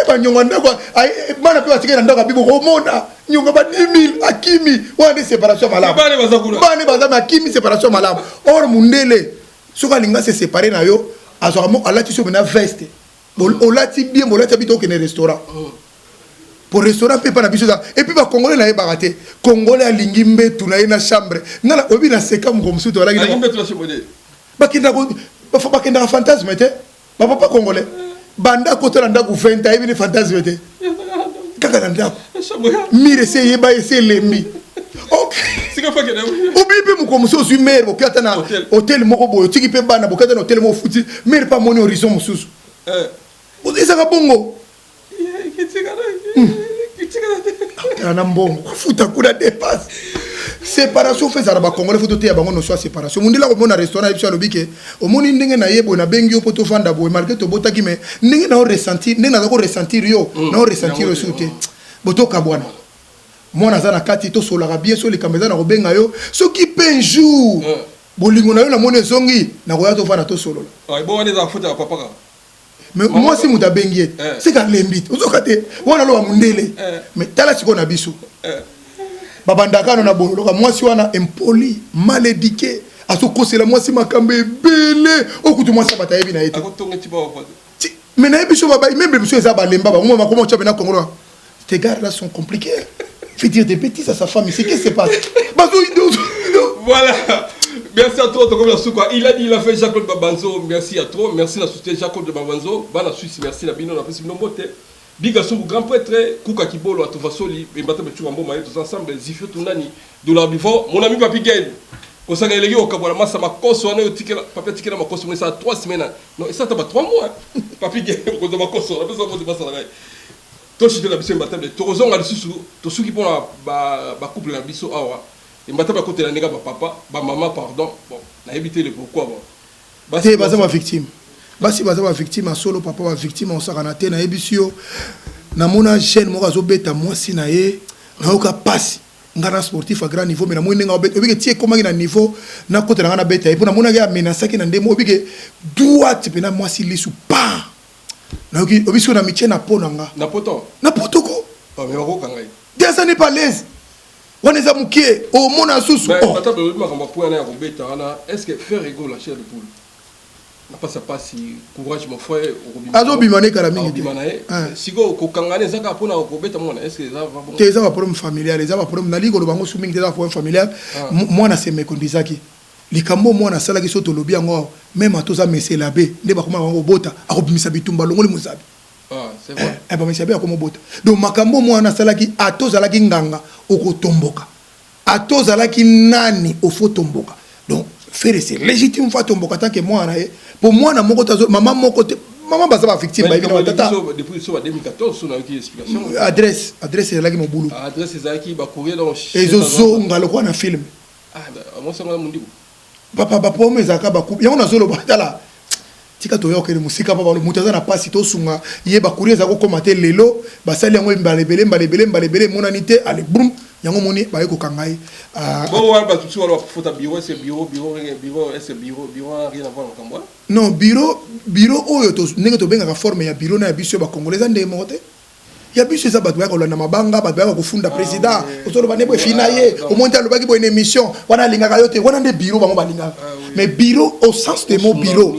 ba nyongo ndako ay bana pe tikile ndako bibo ko mona nyongo ba 10 000 akimi wa ne séparation malamu bane baza ma akimi séparation malamu or mundele so ka linga se séparer na yo azoramo alati so na veste olati bien molati bito ke ne restaurant pour restaurant pe pas biso et puis ba congolais na baraté congolais alingi mbetu na na chambre ngala obi na seka mkomsu to la alingi mbetu na chambre ba kinda ko ba kinda fantasme te ba papa congolais banda ko to na ndaku 20 ay bi fantasme te kaka na ndaku mire se yeba ese lembi OK sika fa kena obi pe mkomsu su maire bokata na hôtel moko boyo tiki pe bana bokata na hôtel mo futi maire pas moni horizon mususu eza ka bongo na mbongo futa kuna dépasse séparation fait ça ba congolais faut te ya bango no soit séparation mundila ko mona restaurant ebisa lobike o moni ndenge na yebo na bengi opo to fanda boy malgré to botaki mais ndenge na ressentir ndenge na ko ressentir yo na ressentir yo soute botoka bwana mona za na kati to sola bien so le kameza na ko benga yo so ki pe jour bolingo na yo na mona zongi na ko ya to fanda to solo la bon on est en faute à papa. Mais moi si muta bengi c'est quand lembite ozokate wana lo mundele mais tala siko na biso babandaka na bololoka moi si wana impoli mal éduqué asokosela moi si makambe belé okutu moi sa batayebi na ete mais na biso baba même biso eza balemba ba moi comment tu as na Congo tes gars là sont compliqués fait dire des bêtises à sa femme c'est qu'est-ce qui se passe voilà. Merci à toi, il a dit, il a fait Jacques Babanzo, merci à toi, merci à soutien Jacques de Babanzo, Bana Suisse, merci à Bino, on a fait Bino Bote, Big Assou, grand prêtre, Kouka Kibolo, à Tovasoli, et Mbata Betchou Ambo, tous ensemble, Zifio Tunani, de l'Arbivore, mon ami Papi Gaël, au Saga Légué, au Kabouala Massa, ma cosse, on est au ticket, Papa Ticket, ma cosse, on est ça 3 semaines, non, et ça t'as pas 3 mois, Papi Gaël, au Kabouala Massa, on a fait ça pour te passer la toi, je te l'ai dit, Torozon a le sous, tout ce qui pour la couple, la biso, awa. Et maintenant, côté la nègre, papa, maman, pardon, bon, on a évité le pourquoi. Bon. C'est ma victime. Basi baza ma victime, solo papa ma victime, on s'en a na ebisio. Na mona jeune, moi, beta moi si na ye, na oka passe. Ngana sportif à grand niveau, mais na mona nga beta. Obi ke tie comment na niveau, na côté na ngana beta. Et pour na mona ga menacer ki na ndemo, obi ke droite pe na moi si lisu pa. Na obi so na mitie na po nanga. Na poto. Na poto ko. Ah mais oko kangai. Des années pas l'aise. On est à Mouké, au monde à sous. Est-ce que faire rigolo la chair de poule? Pas ça passe si courage mon frère. Azo bimane kalamini. Si go kokangane zaka pona okobeta mona est-ce que ça va bon? Teza va problème familial, les va problème nali ko bango suming teza problème familial. Moi na se me kondizaki. Likambo moi na sala ki soto lobi yango même atoza mese labe nde ba koma bango bota akobimisa bitumba longoli musabi. Ah, c'est vrai. Eh ben mais comme bota. Donc makambo moi na sala ki atoza ki nganga okotomboka. Atoza ki nani ofo tomboka. Donc faire c'est légitime fois tomboka tant que moi na pour moi na moko tazo maman moko maman baza ba victime ba bino tata depuis 2014 on a eu explication. Adresse c'est là qui mon boulot. Adresse c'est qui ba courir dans et zo ngalo na film. Ah moi ça m'a mundi. Papa ba mezaka ba coupe. Ya on a zolo batala. Tika to yokere musika papa lo mutaza na pasi to sunga ye ba courir za ko commenter lelo ba sali yango mbalebele monanité allez boum yango moni ba yeko kangai. Bon wa ba tutu wala fota bureau c'est bureau est-ce bureau rien à voir avec moi. Non bureau oyo to ndenge to benga ka forme ya bureau na ya biso ba congolais ande mote. Ya biso za batwa ko landa mabanga batwa ko funda président osolo ba nebo finaye au monta lo baki bo une émission wana linga ka yote wana nde bureau bango balinga mais bureau au sens de mot bureau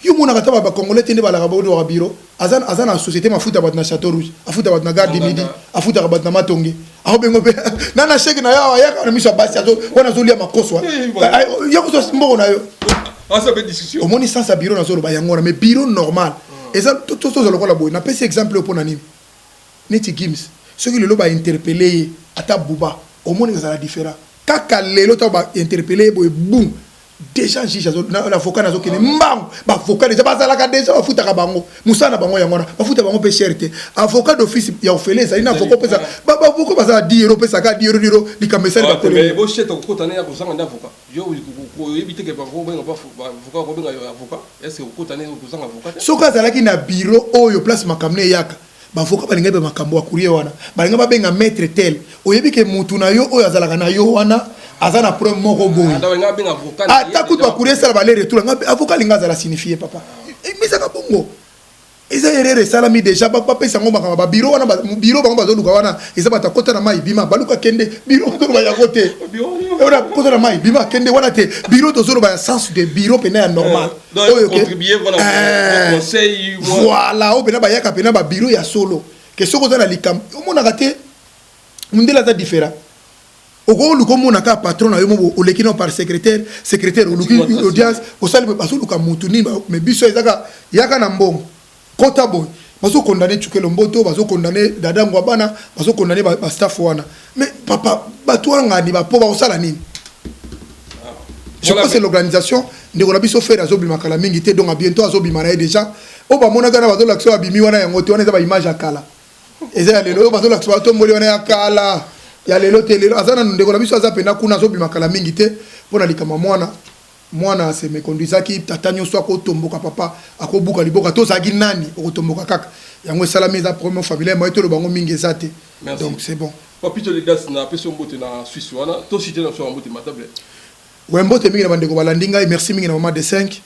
yo mona kata ba congolais tende ba la rabo do biro azana société mafuta bat na Château Rouge afuta bat na Gare du Midi afuta bat na Matonge aho bengo pe nana chèque na ya ka na miso basi azo wana zo lia makoso ya ko so mbo na yo ça fait discussion au moni sans sa bureau na zo ba yangora mais bureau normal et ça tout ça zo lokola boy na pesi exemple pour nani neti Gims ceux qui le ba interpeller ata buba au moni ça la différent kaka lelo ta ba interpeller boy boum déjà juge l'avocat nazo kene mbang ba avocat déjà bazala ka déjà bafuta ka bango musana bango yangona bafuta bango pe cherté avocat d'office ya ofele ça ina avocat pesa ba beaucoup bazala 10 euros pesa ka 10 euros likambesali ba kole mais bo cheta ko tane ya ko sanga avocat yo ko ebite ke ba ko benga ba avocat ko benga avocat est-ce que ko tane ko sanga avocat soka zala ki na bureau oyo place makamne yaka ba avocat balinga be makambo wa courrier wana balinga ba benga maître tel oyebi ke mutu na yo oyo azala na yo wana azana problème moko boy ata kutu bakurie sala ba les retour avocat linga za la signifier papa mais ça ka bongo eza erreur sala mi déjà ba pesa ngoma kama ba bureau wana bureau bango bazo luka wana eza bata kota na mai bima baluka kende bureau to ba ya côté ora kota na mai bima kende wana te bureau to zolo ba sens de bureau pena normal oyo contribuer voilà conseil voilà o pena ba yaka pena ba bureau ya solo que soko za na likam o mona kate mundela za différent oko luko mona ka patron na yo mo olekino par secrétaire oluki audience osali baso luka mutu ni mais biso ezaka yaka na mbongo kota boy baso condamner Tshukelo Mboto baso condamner dada ngwabana baso condamner ba staff wana mais papa batwanga ni ba po ba osala nini je pense que l'organisation de la biso faire azobi makala mingi te donc à bientôt azobi mara déjà o ba mona kana bazo l'action abimi wana yango te wana za ba image akala eza lelo bazo l'action to mboli wana akala ya lelo te lelo azana ndeko na biso azapenda kuna zo bimakala mingi te pona likama mwana se me conduisaki tata nyonso akotomboka papa akobuka liboka to zaki nani okotomboka kaka yango salami za premier familia moi to lo bango mingi ezate donc c'est bon papito les gars na peso mbote na Suisse wana to cité na so mbote matable wembote mingi na bandeko balandinga merci mingi na maman de 5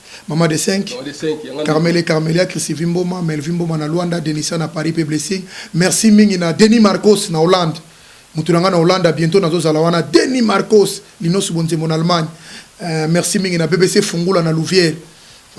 Carmelia Chrissy Vimboma Melvin Mboma na Luanda Denisa na Paris Blessing merci mingi na Denis Marcos na Hollande muturanga na Hollande bientôt nazo zalawana Denis Marcos lino subonze mon Allemagne merci mingi na BBC Fungula na Louvière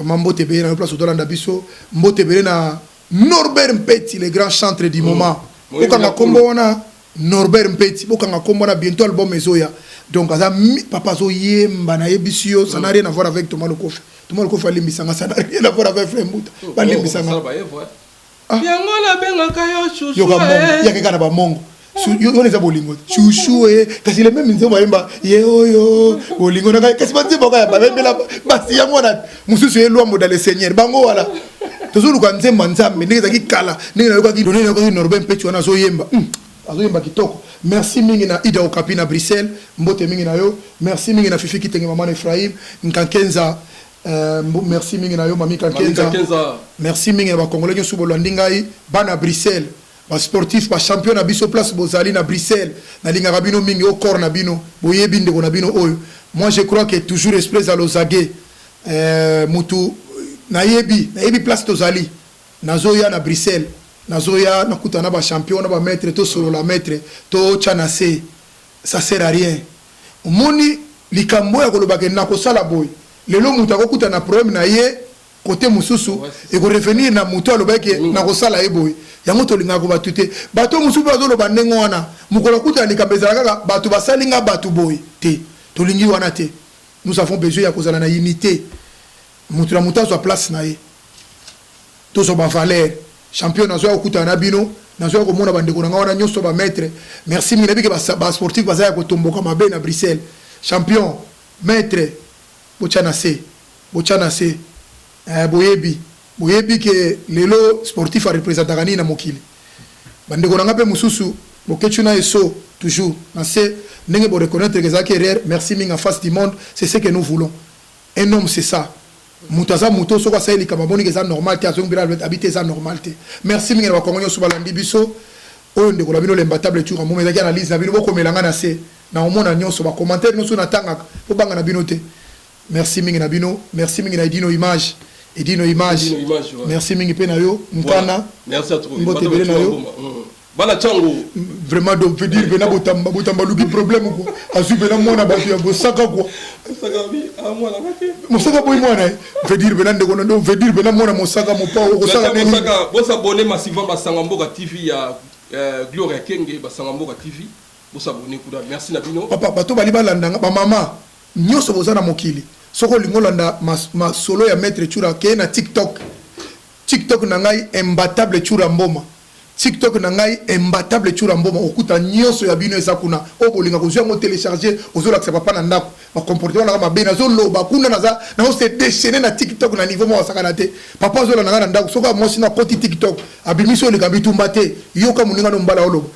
mbote be na place d'Hollande biso mbote be na Norbert Mpeti le grand chanteur du moment okanga kombo wana Norbert Mpeti okanga kombo na bientôt album ezoya donc aza papa zo yemba na ebisio ça n'a rien à voir avec Thomas Lokofi alimbisanga ça n'a rien à voir avec Frembuta balimbisanga yango la benga kayo chouchou yo kana ba mongo yo neza bolingo chouchou kasi le même nzembo yemba ye oyo bolingo na kasi banze boka ya babembela basi yango na mususu ye lwa dans le Seigneur bango wala tozuluka nzembo nzambe ndenge ki kala ndenge na yoka ki donner na ko Norbert Mpeti wana zo yemba azoyemba kitoko merci mingi na Ida Okapi na Bruxelles mbote mingi na yo merci mingi na Fifi Kitenge maman Ephraim Nkankenza merci mingi na yo mami Kankenza merci mingi na ba congolais nyo subo landingai bana Bruxelles ba sportif ba champion na biso place bozali na Bruxelles na linga rabino mingi au corps na bino boyebi ndeko na bino oyo moi je crois que toujours esprit à lozage mutu na yebi place tozali nazoya na Bruxelles nazoya nakutana ba champion na ba maître to solo la maître to chanase ça sert à rien omoni likambo ya koloba ke nakosala boy lelo mutu akokuta na problème na ye côté mususu et ko revenir na mutu aloba ke nakosala ye boy yango to linga ko batute bato mususu bazo loba ndengo wana mukolo kuta likambeza kaka bato basalinga bato boy te to lingi wana te nous avons besoin ya kozala na unité mutu na mutu a place na ye to so ba valeur champion nazo okuta na bino nazo ko mona bandeko na ngwana nyoso ba maître merci mingi nabike ba sportif bazaya ko tomboka mabe na Bruxelles champion maître bochana se boyebi ke lelo sportif a représenter ni na mokili bandeko na ngape mususu bokechu na eso toujours na se ndenge bo reconnaître que ça qui erreur merci mingi en face du monde c'est ce que nous voulons un homme c'est ça mutaza muto soko sa elika baboni ke za normal te azongbira habiter za normal te merci mingi na kongonyo subalandi biso oyo ndeko la bino lembatable tour mo mezaki analyse na bino boko melanga na se na omona nyonso ba commentaire nyonso na tangaka po banga na bino te merci mingi na bino merci mingi na Edino image merci mingi pe na yo mkana merci à toi mbote bele na yo bana chango vraiment donc veut dire bena botamba luki problème ko azu bena mona ba ya bosaka ko saka bi mosaka boy mwana veut dire bena ndeko ndo veut dire bena mwana mosaka mopa okosaka nini mosaka bosa abonné massivement basanga mboka TV ya Gloria Kenge basanga mboka TV bosa abonné kuda merci na bino papa bato bali balandanga ba mama nyoso bozana mokili soko lingolanda ma solo ya maître Chura ke na TikTok na ngai imbattable Chura Mboma TikTok na ngai imbattable Chura Mboma okuta nyoso ya bino eza kuna obolinga kozwa mo télécharger ozola que papa na ndako ba comportement na ba bena zo loba kuna naza na se déchaîner na TikTok na niveau mo sakana te papa zola na ndako soko mo sina koti TikTok abimiso le kabitumba te yoka muninga no mbala oloba